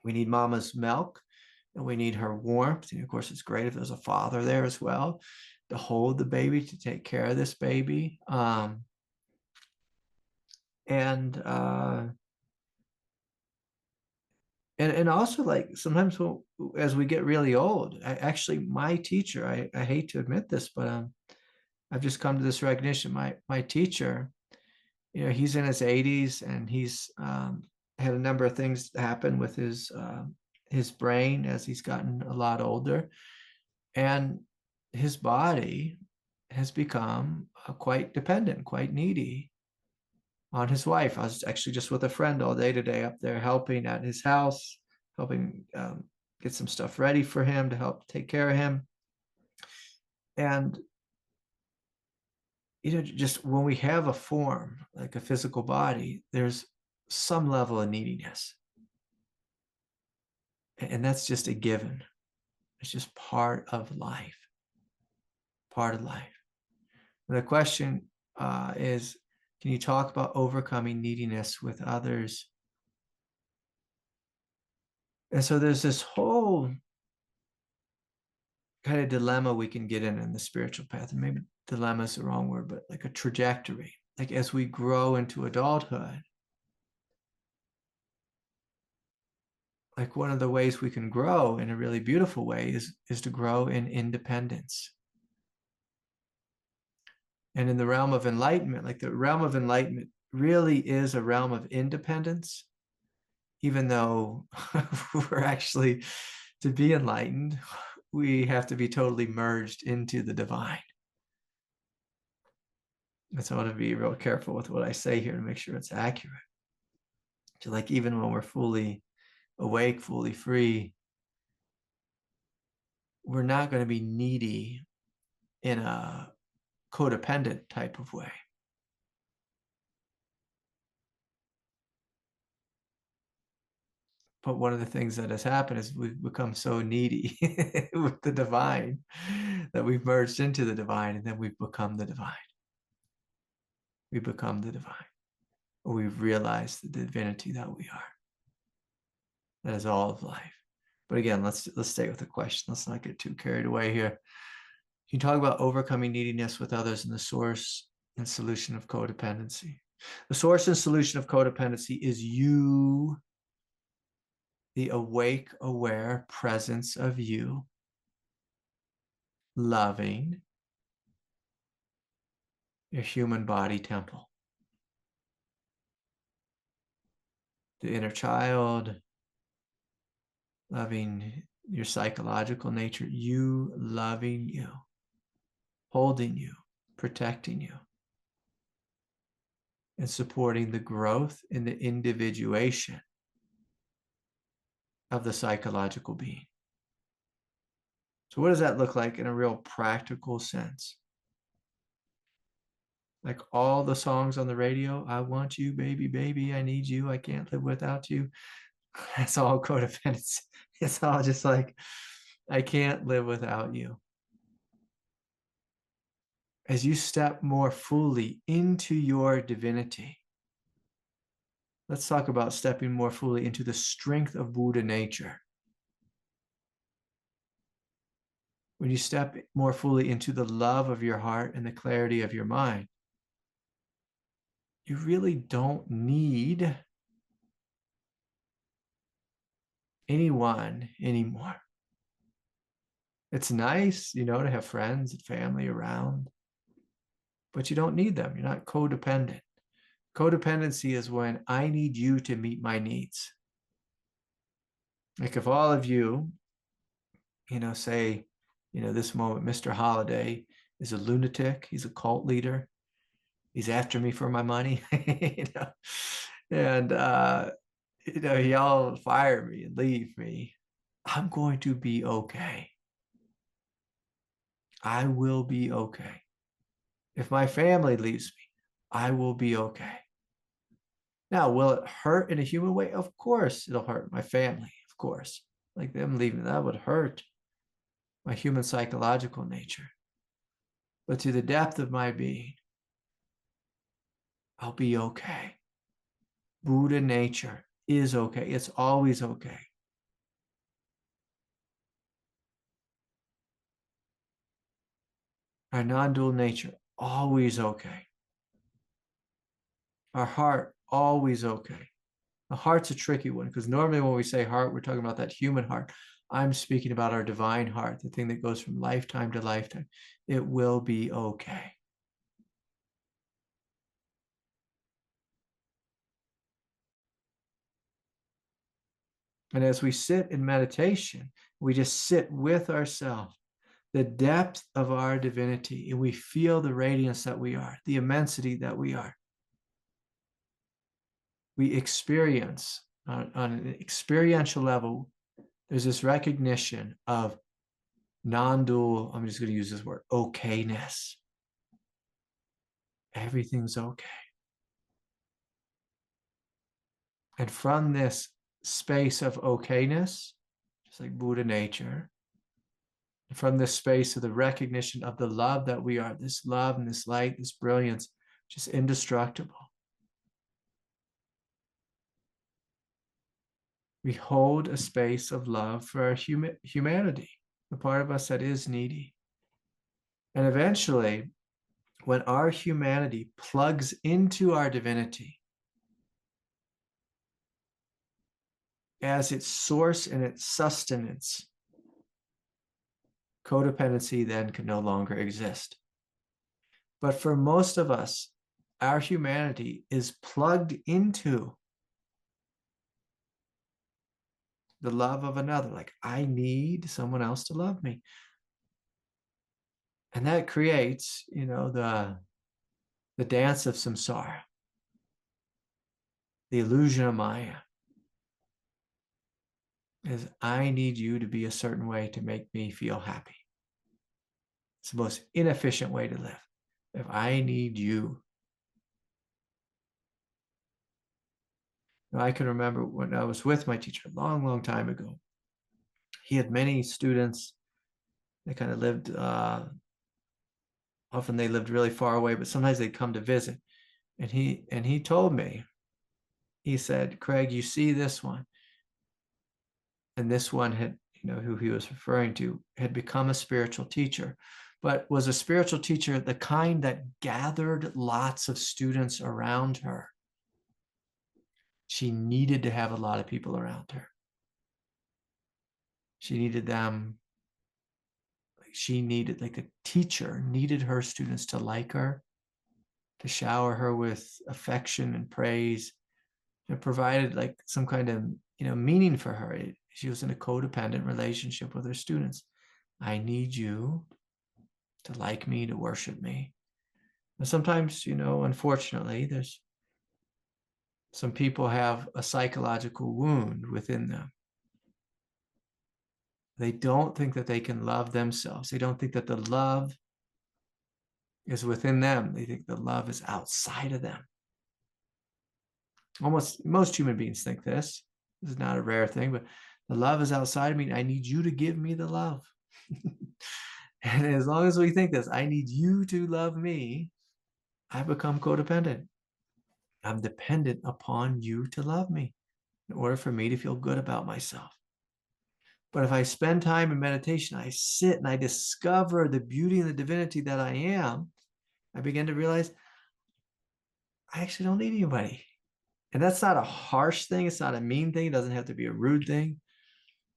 we need mama's milk and we need her warmth. And of course, it's great if there's a father there as well to hold the baby, to take care of this baby. And also, like, sometimes as we get really old, my teacher, I hate to admit this, but I've just come to this recognition. My teacher, he's in his 80s, and he's had a number of things happen with his brain as he's gotten a lot older, and his body has become quite dependent, quite needy on his wife. I was actually just with a friend all day today up there helping at his house, helping get some stuff ready for him to help take care of him. And just when we have a form, like a physical body, there's some level of neediness. And that's just a given. It's just part of life. Part of life. And the question is, can you talk about overcoming neediness with others And so there's this whole kind of dilemma we can get in the spiritual path. And maybe dilemma is the wrong word, but like a trajectory. Like as we grow into adulthood, like one of the ways we can grow in a really beautiful way is to grow in independence. And in the realm of enlightenment, like the realm of enlightenment really is a realm of independence, even though we're actually, to be enlightened, we have to be totally merged into the divine. And so I want to be real careful with what I say here to make sure it's accurate. So like even when we're fully awake, fully free, we're not going to be needy in a codependent type of way. But one of the things that has happened is we've become so needy with the divine that we've merged into the divine, and then we've become the divine. We become the divine, or we've realized the divinity that we are. That is all of life. But again, let's stay with the question. Let's not get too carried away here. Can you talk about overcoming neediness with others and the source and solution of codependency? The source and solution of codependency is you, the awake, aware presence of you, loving your human body temple. The inner child, loving your psychological nature, you loving you, holding you, protecting you, and supporting the growth and the individuation of the psychological being. So what does that look like in a real practical sense? Like all the songs on the radio, I want you, baby, baby, I need you, I can't live without you. That's all codependency. It's all just like, I can't live without you. As you step more fully into your divinity, let's talk about stepping more fully into the strength of Buddha nature. When you step more fully into the love of your heart and the clarity of your mind, you really don't need anyone anymore. It's nice, to have friends and family around, but you don't need them. You're not codependent. Codependency is when I need you to meet my needs. Like if all of you, say, this moment, Mr. Holiday is a lunatic, he's a cult leader, he's after me for my money, and y'all fire me and leave me, I'm going to be okay. I will be okay. If my family leaves me, I will be okay. Now, will it hurt in a human way? Of course, it'll hurt my family, of course. Like them leaving, that would hurt my human psychological nature. But to the depth of my being, I'll be okay. Buddha nature is okay. It's always okay. Our non-dual nature, always okay. Our heart, always okay. The heart's a tricky one because normally when we say heart, we're talking about that human heart. I'm speaking about our divine heart, the thing that goes from lifetime to lifetime. It will be okay. And as we sit in meditation, we just sit with ourselves, the depth of our divinity, and we feel the radiance that we are, the immensity that we are. We experience on an experiential level, there's this recognition of non-dual, I'm just going to use this word, okayness. Everything's okay. And from this space of okayness, just like Buddha nature, from this space of the recognition of the love that we are, this love and this light, this brilliance, just indestructible. We hold a space of love for our humanity, the part of us that is needy. And eventually, when our humanity plugs into our divinity as its source and its sustenance, codependency then can no longer exist. But for most of us, our humanity is plugged into the love of another. Like, I need someone else to love me. And that creates, the dance of samsara, the illusion of Maya. Is I need you to be a certain way to make me feel happy. It's the most inefficient way to live. If I need you. I can remember when I was with my teacher a long, long time ago. He had many students. They kind of lived, often they lived really far away, but sometimes they'd come to visit. And he told me, he said, Craig, you see this one. And this one had, who he was referring to, had become a spiritual teacher, but was a spiritual teacher, the kind that gathered lots of students around her. She needed to have a lot of people around her. She needed them. Like the teacher needed her students to like her, to shower her with affection and praise, and provided like some kind of, meaning for her. She was in a codependent relationship with her students. I need you to like me, to worship me. And sometimes, unfortunately, there's some people have a psychological wound within them. They don't think that they can love themselves. They don't think that the love is within them. They think the love is outside of them. Almost most human beings think this. This is not a rare thing, but the love is outside of me. I need you to give me the love. And as long as we think this, I need you to love me, I become codependent. I'm dependent upon you to love me in order for me to feel good about myself. But if I spend time in meditation, I sit and I discover the beauty and the divinity that I am, I begin to realize I actually don't need anybody. And that's not a harsh thing. It's not a mean thing. It doesn't have to be a rude thing.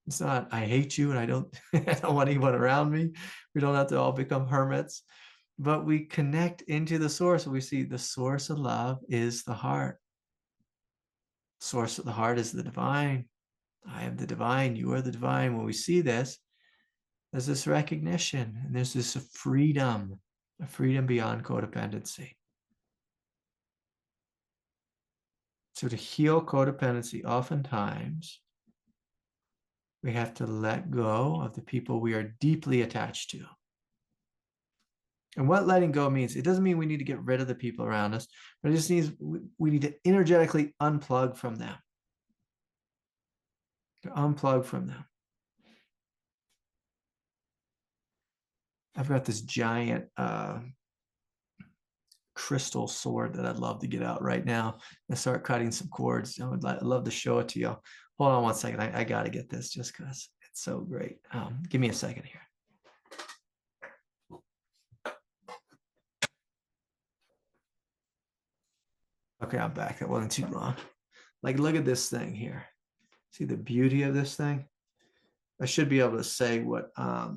It's not, I hate you and I don't want anyone around me. We don't have to all become hermits. But we connect into the source. We see the source of love is the heart. Source of the heart is the divine. I am the divine. You are the divine. When we see this, there's this recognition and there's this freedom, a freedom beyond codependency. So to heal codependency, oftentimes we have to let go of the people we are deeply attached to. And what letting go means, it doesn't mean we need to get rid of the people around us, but it just means we need to energetically unplug from them. To unplug from them. I've got this giant crystal sword that I'd love to get out right now and start cutting some cords. I'd love to show it to you. Hold on one second. I got to get this just because it's so great. Give me a second here. Okay, I'm back. That wasn't too long. Like, look at this thing here. See the beauty of this thing? I should be able to say what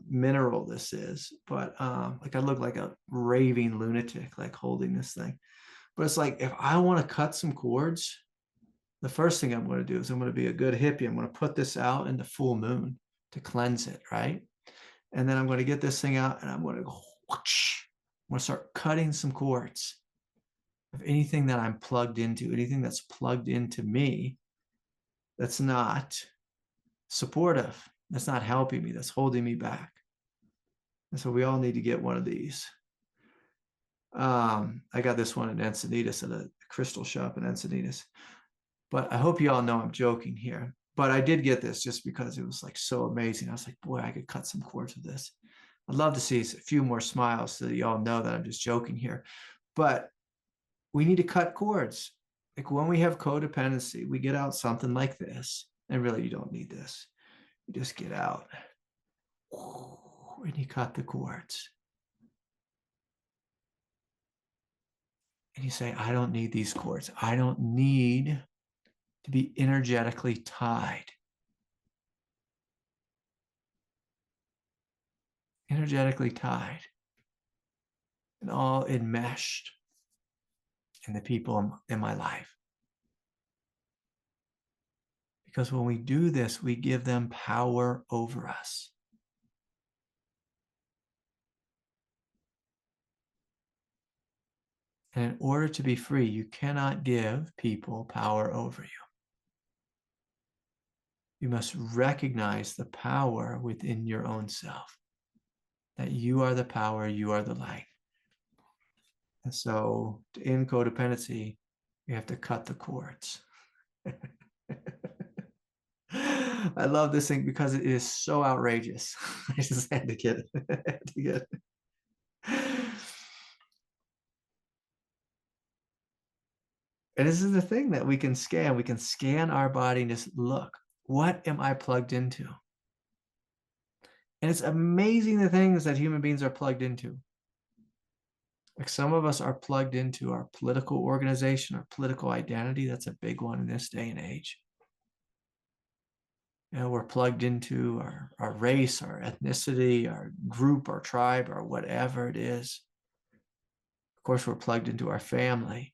mineral this is, but like I look like a raving lunatic, like holding this thing. But it's like, if I want to cut some cords, the first thing I'm going to do is I'm going to be a good hippie. I'm going to put this out in the full moon to cleanse it, right? And then I'm going to get this thing out and I'm going to go whoosh. I'm going to start cutting some cords of anything that I'm plugged into, anything that's plugged into me that's not supportive, that's not helping me, that's holding me back. And so we all need to get one of these. I got this one in Encinitas at a crystal shop in Encinitas. But I hope you all know I'm joking here. But I did get this just because it was like so amazing. I was like, boy, I could cut some cords with this. I'd love to see a few more smiles so that you all know that I'm just joking here. But we need to cut cords. Like when we have codependency, we get out something like this. And really, you don't need this. You just get out and you cut the cords. And you say, I don't need these cords. I don't need to be energetically tied. Energetically tied and all enmeshed in the people in my life. Because when we do this, we give them power over us. And in order to be free, you cannot give people power over you. You must recognize the power within your own self, that you are the power, you are the light. And so to end codependency, you have to cut the cords. I love this thing because it is so outrageous. I just had to get it. And this is the thing that we can scan. We can scan our body and just look, what am I plugged into? And it's amazing the things that human beings are plugged into. Like some of us are plugged into our political organization, our political identity. That's a big one in this day and age. You know, we're plugged into our race, our ethnicity, our group, our tribe, or whatever it is. Of course, we're plugged into our family.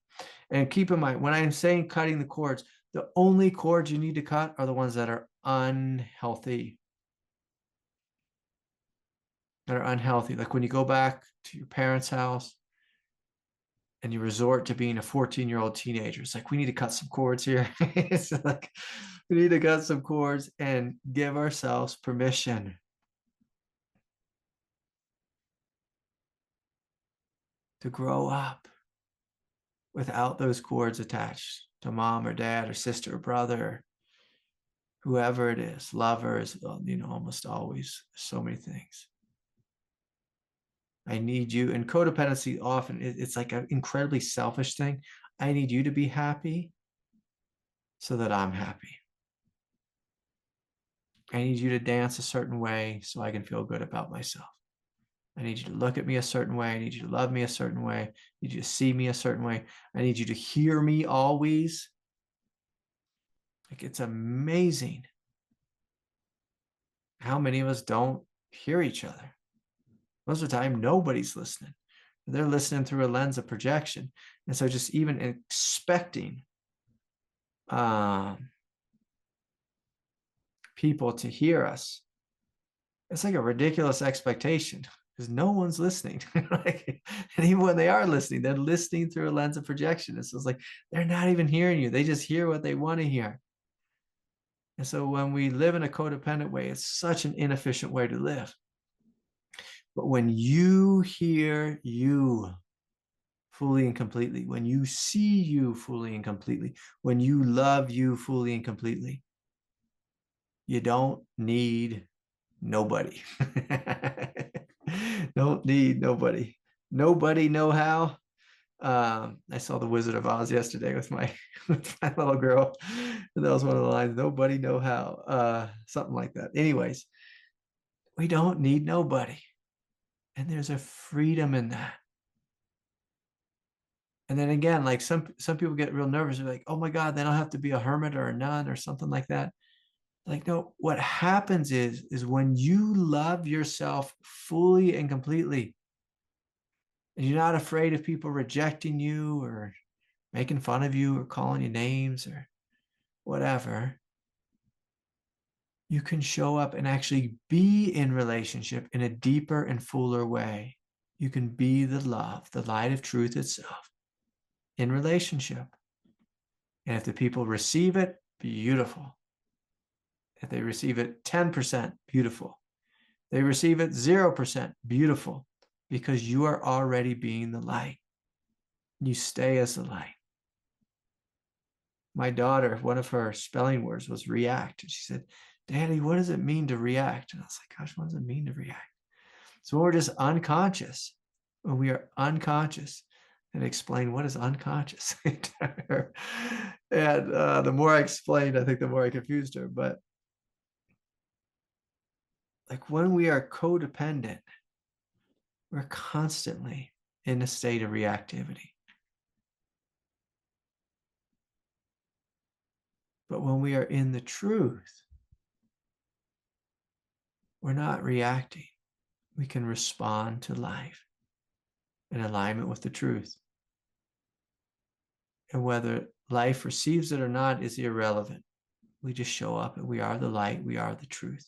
And keep in mind, when I'm saying cutting the cords, the only cords you need to cut are the ones that are unhealthy. That are unhealthy. Like when you go back to your parents' house and you resort to being a 14-year-old teenager, it's like, we need to cut some cords here. It's like, we need to cut some cords and give ourselves permission to grow up without those cords attached to mom or dad or sister or brother, whoever it is, lovers, you know, almost always so many things. I need you. And codependency often, it's like an incredibly selfish thing. I need you to be happy so that I'm happy. I need you to dance a certain way so I can feel good about myself. I need you to look at me a certain way. I need you to love me a certain way. I need you to see me a certain way. I need you to hear me always. Like, it's amazing how many of us don't hear each other. Most of the time, nobody's listening. They're listening through a lens of projection. And so just even expecting people to hear us, it's like a ridiculous expectation because no one's listening. Like, and even when they are listening, they're listening through a lens of projection. And so it's like, they're not even hearing you. They just hear what they want to hear. And so when we live in a codependent way, it's such an inefficient way to live. But when you hear you fully and completely, when you see you fully and completely, when you love you fully and completely, you don't need nobody. Don't need nobody. Nobody know how. I saw The Wizard of Oz yesterday with my little girl. And that was one of the lines, nobody know how. Something like that. Anyways, we don't need nobody. And there's a freedom in that. And then again, like some people get real nervous. They're like, oh my God, then I'll have to be a hermit or a nun or something like that. Like, no, what happens is when you love yourself fully and completely, and you're not afraid of people rejecting you or making fun of you or calling you names or whatever, you can show up and actually be in relationship in a deeper and fuller way. You can be the love, the light of truth itself in relationship. And if the people receive it, beautiful. If they receive it 10%, beautiful. They receive it 0%, beautiful, because you are already being the light. You stay as the light. My daughter, one of her spelling words was react. And she said, Daddy, what does it mean to react? And I was like, gosh, what does it mean to react? So when we're just unconscious, when we are unconscious, and explain what is unconscious to her. And the more I explained, I think the more I confused her. But like when we are codependent, we're constantly in a state of reactivity. But when we are in the truth, we're not reacting. We can respond to life in alignment with the truth. And whether life receives it or not is irrelevant. We just show up and we are the light, we are the truth.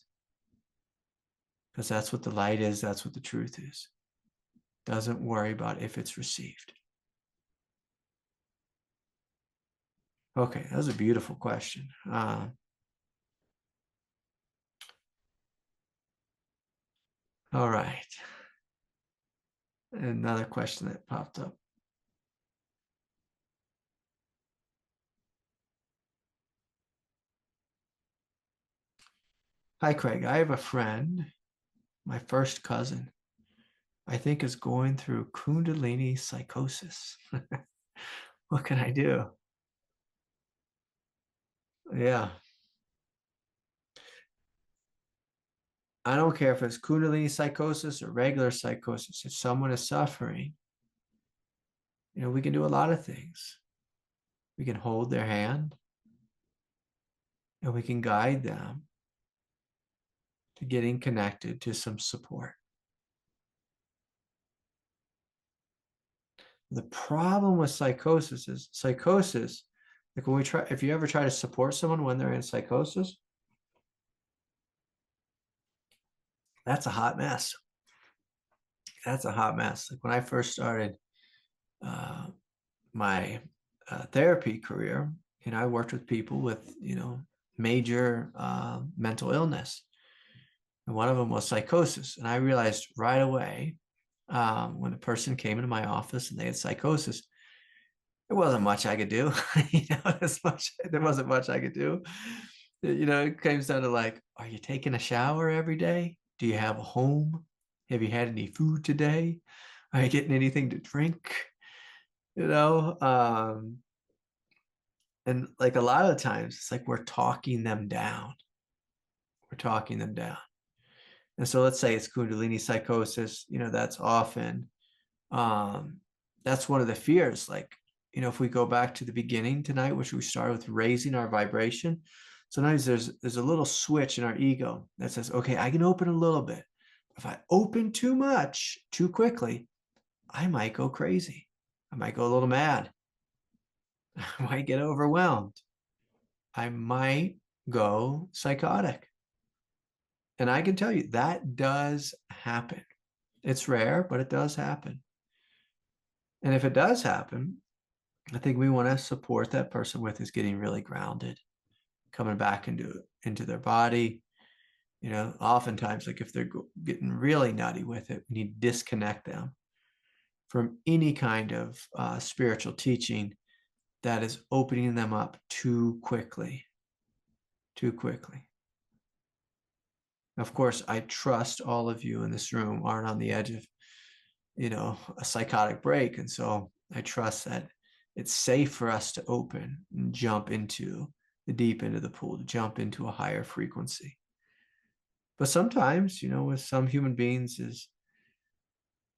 Because that's what the light is, that's what the truth is. Doesn't worry about if it's received. Okay, that was a beautiful question. All right. Another question that popped up. Hi, Craig. I have a friend, my first cousin, I think is going through kundalini psychosis. What can I do? Yeah. I don't care if it's kundalini psychosis or regular psychosis. If someone is suffering, we can do a lot of things. We can hold their hand and we can guide them to getting connected to some support. The problem with psychosis is like when if you ever try to support someone when they're in psychosis, that's a hot mess. That's a hot mess. Like when I first started my therapy career, I worked with people with, major mental illness. And one of them was psychosis. And I realized right away when a person came into my office and they had psychosis, there wasn't much I could do. There wasn't much I could do. It comes down to like, are you taking a shower every day? Do you have a home? Have you had any food today? Are you getting anything to drink? And like a lot of times it's like we're talking them down. We're talking them down. And so let's say it's kundalini psychosis, that's often that's one of the fears. Like, if we go back to the beginning tonight, which we started with raising our vibration, sometimes there's a little switch in our ego that says, okay, I can open a little bit. If I open too much too quickly, I might go crazy. I might go a little mad. I might get overwhelmed. I might go psychotic. And I can tell you that does happen. It's rare, but it does happen. And if it does happen, I think we want to support that person with is getting really grounded, coming back into their body. Oftentimes, like if they're getting really nutty with it, we need to disconnect them from any kind of spiritual teaching that is opening them up too quickly. Too quickly. Of course, I trust all of you in this room aren't on the edge of, a psychotic break. And so I trust that it's safe for us to open and jump into the deep end of the pool, to jump into a higher frequency. But sometimes, with some human beings is,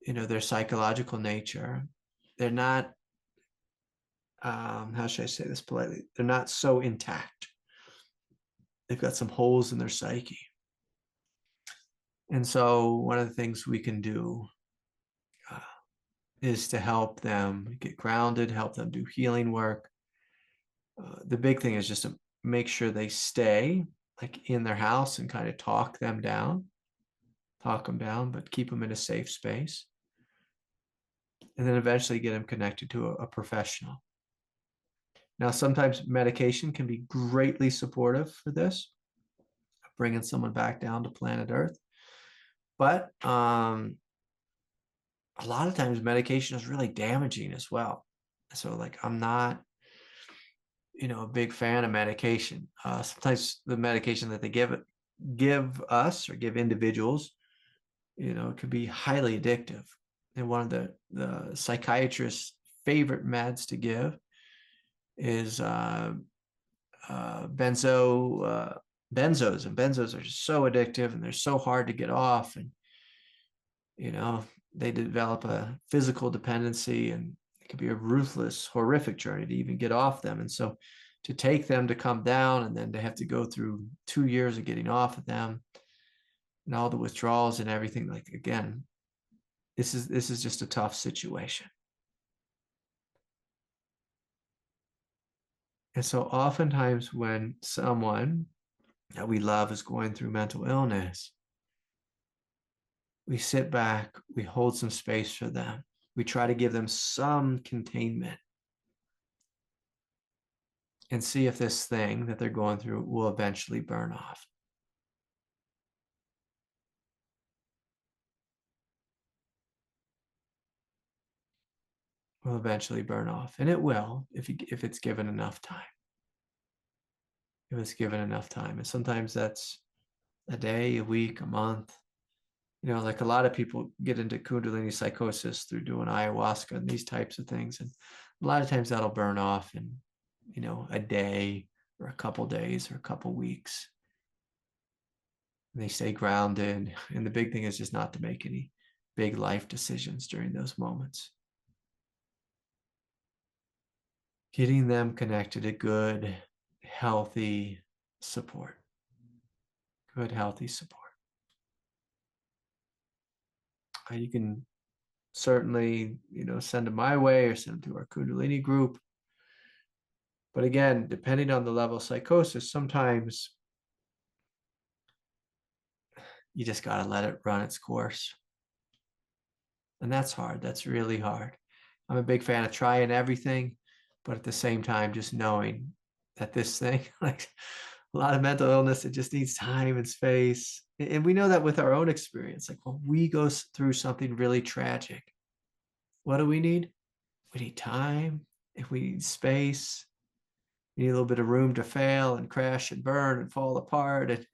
their psychological nature, they're not, how should I say this politely? They're not so intact. They've got some holes in their psyche. And so one of the things we can do is to help them get grounded, help them do healing work. The big thing is just to make sure they stay like in their house and kind of talk them down, but keep them in a safe space. And then eventually get them connected to a professional. Now, sometimes medication can be greatly supportive for this, bringing someone back down to planet Earth. But a lot of times medication is really damaging as well. So like, I'm not, a big fan of medication. Sometimes the medication that they give us or give individuals, could be highly addictive. And one of the psychiatrist's favorite meds to give is benzos, and benzos are just so addictive, and they're so hard to get off, and they develop a physical dependency, and it can be a ruthless, horrific journey to even get off them. And so to take them to come down, and then to have to go through 2 years of getting off of them and all the withdrawals and everything, like, again, this is just a tough situation. And so oftentimes when someone that we love is going through mental illness, we sit back, we hold some space for them. We try to give them some containment and see if this thing that they're going through will eventually burn off. Will eventually burn off. And it will if it's given enough time. If it's given enough time. And sometimes that's a day, a week, a month. Like a lot of people get into kundalini psychosis through doing ayahuasca and these types of things. And a lot of times that'll burn off in, a day or a couple days or a couple weeks. And they stay grounded. And the big thing is just not to make any big life decisions during those moments. Getting them connected to good, healthy support. Good, healthy support. You can certainly, send them my way or send them to our Kundalini group. But again, depending on the level of psychosis, sometimes you just got to let it run its course. And that's hard. That's really hard. I'm a big fan of trying everything, but at the same time, just knowing that this thing, like a lot of mental illness, it just needs time and space. And we know that with our own experience. Like when we go through something really tragic, what do we need? We need time, and we need space. We need a little bit of room to fail and crash and burn and fall apart.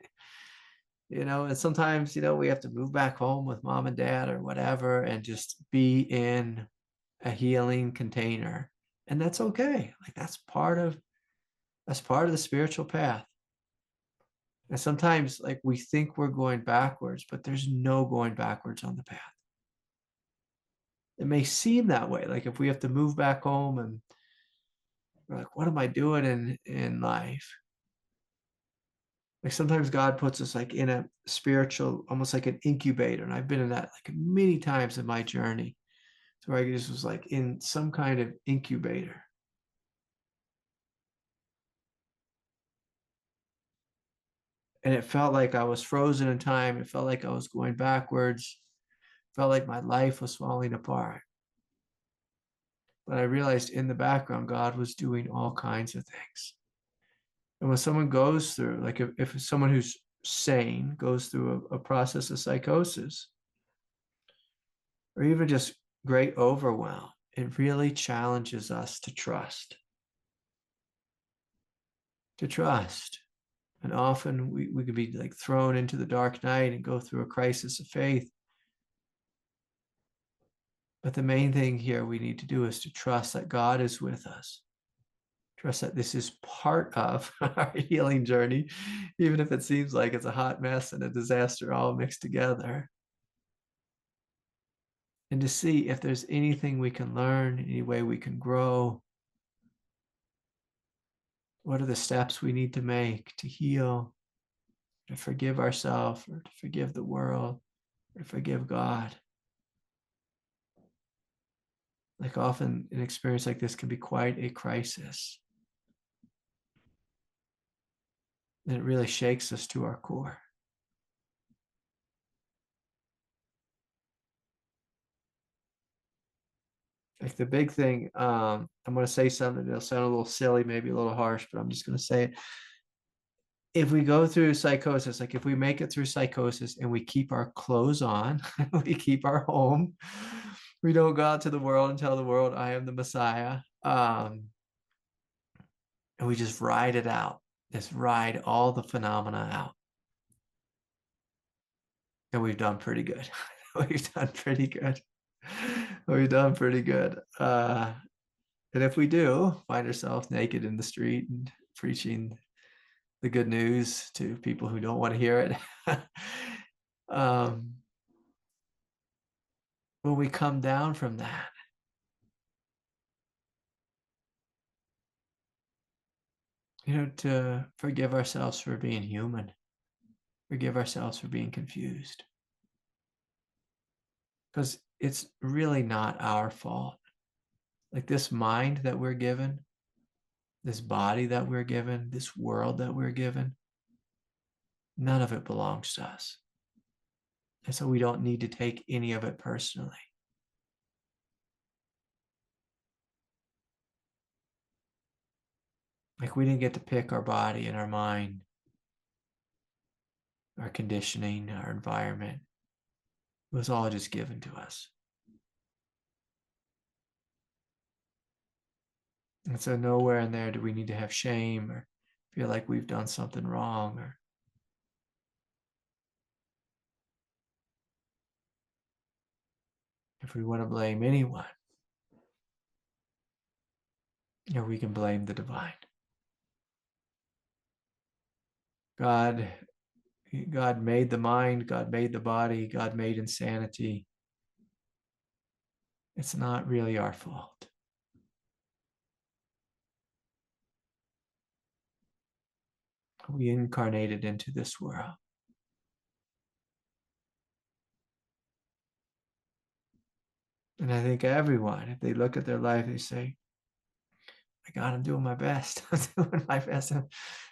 And sometimes, we have to move back home with mom and dad or whatever and just be in a healing container. And that's okay. Like that's part of the spiritual path. And sometimes like we think we're going backwards, but there's no going backwards on the path. It may seem that way. Like if we have to move back home and we're like, what am I doing in life? Like sometimes God puts us like in a spiritual, almost like an incubator. And I've been in that like many times in my journey. So I just was like in some kind of incubator. And it felt like I was frozen in time. It felt like I was going backwards. It felt like my life was falling apart. But I realized in the background, God was doing all kinds of things. And when someone goes through, like if someone who's sane goes through a process of psychosis, or even just great overwhelm, it really challenges us to trust. To trust. And often we could be like thrown into the dark night and go through a crisis of faith. But the main thing here we need to do is to trust that God is with us. Trust that this is part of our healing journey, even if it seems like it's a hot mess and a disaster all mixed together. And to see if there's anything we can learn, any way we can grow. What are the steps we need to make to heal, to forgive ourselves, or to forgive the world, or to forgive God? Like often an experience like this can be quite a crisis. And it really shakes us to our core. Like the big thing, I'm going to say something that'll sound a little silly, maybe a little harsh, but I'm just going to say it. If we go through psychosis, like if we make it through psychosis and we keep our clothes on, we keep our home, we don't go out to the world and tell the world, I am the Messiah. And we just ride it out, just ride all the phenomena out. And we've done pretty good. We've done pretty good. We've done pretty good. And if we do find ourselves naked in the street and preaching the good news to people who don't want to hear it, um, when we come down from that, to forgive ourselves for being human, forgive ourselves for being confused, because it's really not our fault. Like this mind that we're given, this body that we're given, this world that we're given, none of it belongs to us. And so we don't need to take any of it personally. Like we didn't get to pick our body and our mind, our conditioning, our environment. It was all just given to us. And so nowhere in there do we need to have shame or feel like we've done something wrong, or if we want to blame anyone, we can blame the divine. God made the mind, God made the body, God made insanity. It's not really our fault. We incarnated into this world. And I think everyone, if they look at their life, they say, my God, I'm doing my best. I'm doing my best. I'm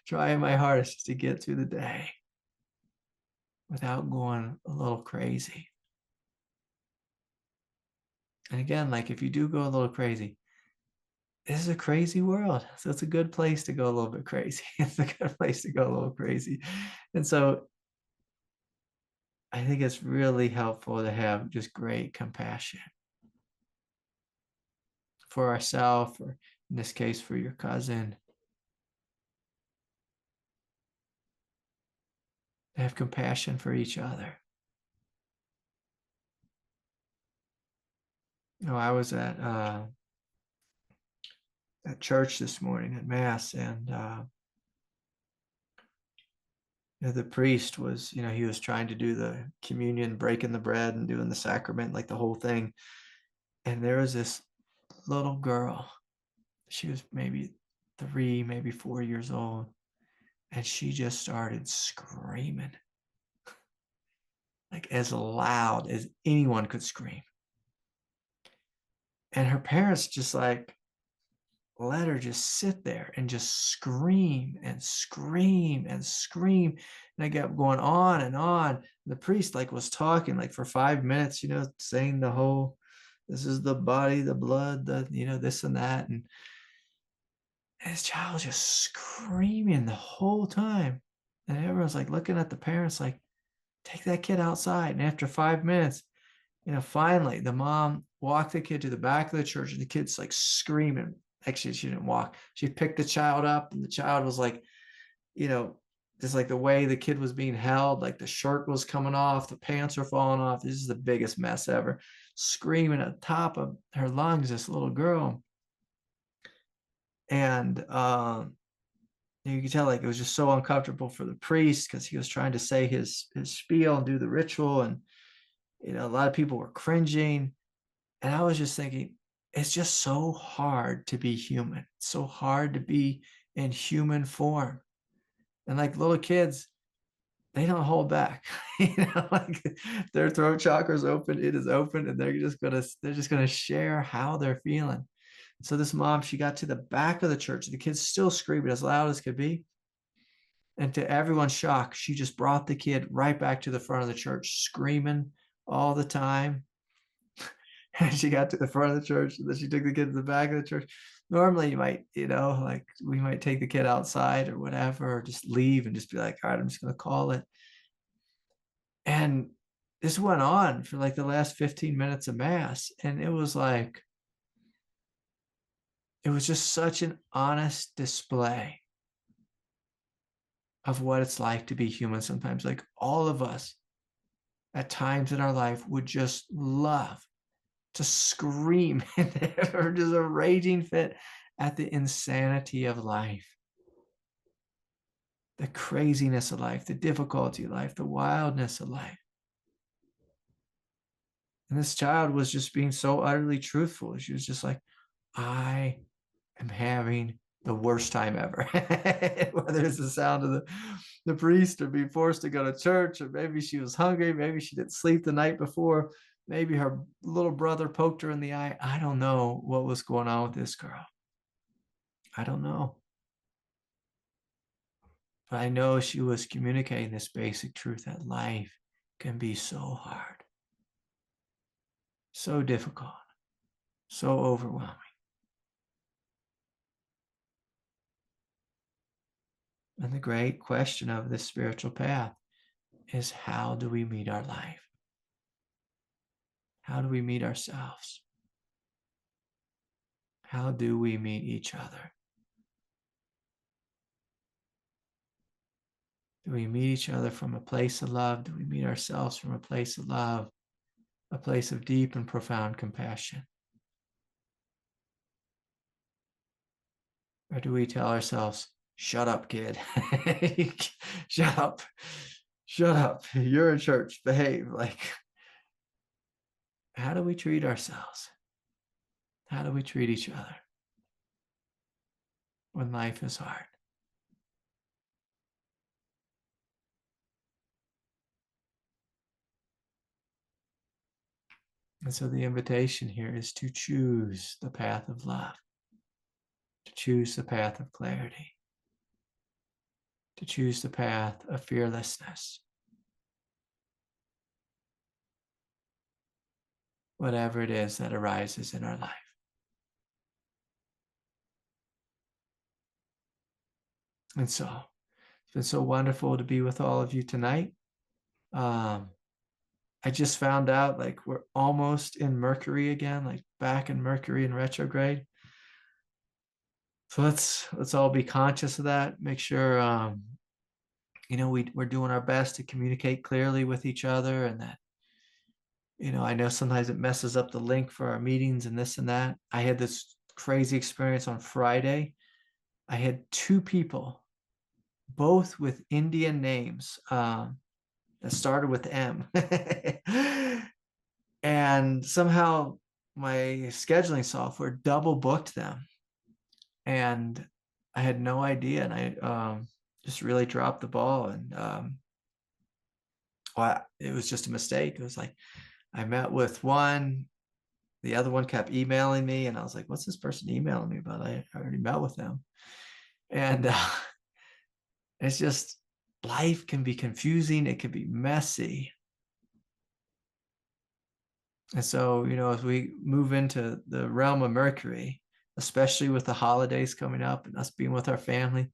trying my hardest to get through the day without going a little crazy. And again, like if you do go a little crazy, this is a crazy world. So it's a good place to go a little bit crazy. It's a good place to go a little crazy. And so I think it's really helpful to have just great compassion for ourselves, or in this case, for your cousin. Have compassion for each other. I was at church this morning at Mass, and the priest was, he was trying to do the communion, breaking the bread and doing the sacrament, like the whole thing. And there was this little girl. She was maybe 3, maybe 4 years old. And she just started screaming, like as loud as anyone could scream. And her parents just like let her just sit there and just scream and scream and scream. And I kept going on and on. The priest like was talking like for 5 minutes, saying the whole, this is the body, the blood, the, this and that. And this child was just screaming the whole time. And everyone's like looking at the parents like, take that kid outside. And after 5 minutes, finally the mom walked the kid to the back of the church, and the kid's like screaming. Actually, she didn't walk. She picked the child up, and the child was like, just like the way the kid was being held, like the shirt was coming off, the pants were falling off. This is the biggest mess ever. Screaming at the top of her lungs, this little girl. And you could tell like it was just so uncomfortable for the priest, because he was trying to say his spiel and do the ritual, and a lot of people were cringing. And I was just thinking, it's just so hard to be human. It's so hard to be in human form. And like little kids, they don't hold back. Like their throat chakra is open, it is open, and they're just gonna share how they're feeling. So this mom, she got to the back of the church. The kids still screaming as loud as could be. And to everyone's shock, she just brought the kid right back to the front of the church, screaming all the time. And she got to the front of the church, and then she took the kid to the back of the church. Normally you might, like we might take the kid outside or whatever, or just leave and just be like, all right, I'm just going to call it. And this went on for like the last 15 minutes of Mass. And it was just such an honest display of what it's like to be human sometimes. Like all of us at times in our life would just love to scream or just a raging fit at the insanity of life, the craziness of life, the difficulty of life, the wildness of life. And this child was just being so utterly truthful. She was just like, I am having the worst time ever. Whether it's the sound of the priest or being forced to go to church, or maybe she was hungry, maybe she didn't sleep the night before, maybe her little brother poked her in the eye. I don't know what was going on with this girl. I don't know. But I know she was communicating this basic truth that life can be so hard, so difficult, so overwhelming. And the great question of this spiritual path is, how do we meet our life? How do we meet ourselves? How do we meet each other? Do we meet each other from a place of love? Do we meet ourselves from a place of love, a place of deep and profound compassion? Or do we tell ourselves, shut up, kid. Shut up. Shut up. You're in church. Behave. Like, how do we treat ourselves? How do we treat each other when life is hard? And so the invitation here is to choose the path of love, to choose the path of clarity, to choose the path of fearlessness, whatever it is that arises in our life. And so it's been so wonderful to be with all of you tonight. I just found out, like, we're almost in Mercury again, like back in Mercury in retrograde. So let's all be conscious of that. Make sure we're doing our best to communicate clearly with each other, and that, I know sometimes it messes up the link for our meetings and this and that. I had this crazy experience on Friday. I had two people, both with Indian names, that started with M. And somehow my scheduling software double booked them. And I had no idea. And I just really dropped the ball. And it was just a mistake. It was like, I met with one, the other one kept emailing me, and I was like, what's this person emailing me about? I already met with them. And it's just, life can be confusing. It can be messy. And so, as we move into the realm of Mercury, especially with the holidays coming up and us being with our family,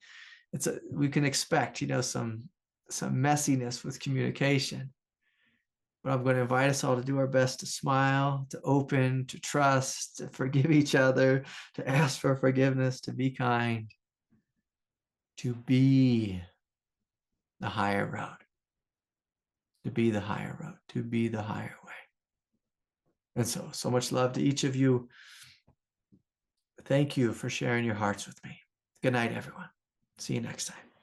we can expect, some messiness with communication. But I'm going to invite us all to do our best to smile, to open, to trust, to forgive each other, to ask for forgiveness, to be kind, to be the higher road, to be the higher road, to be the higher way. And so much love to each of you. Thank you for sharing your hearts with me. Good night, everyone. See you next time.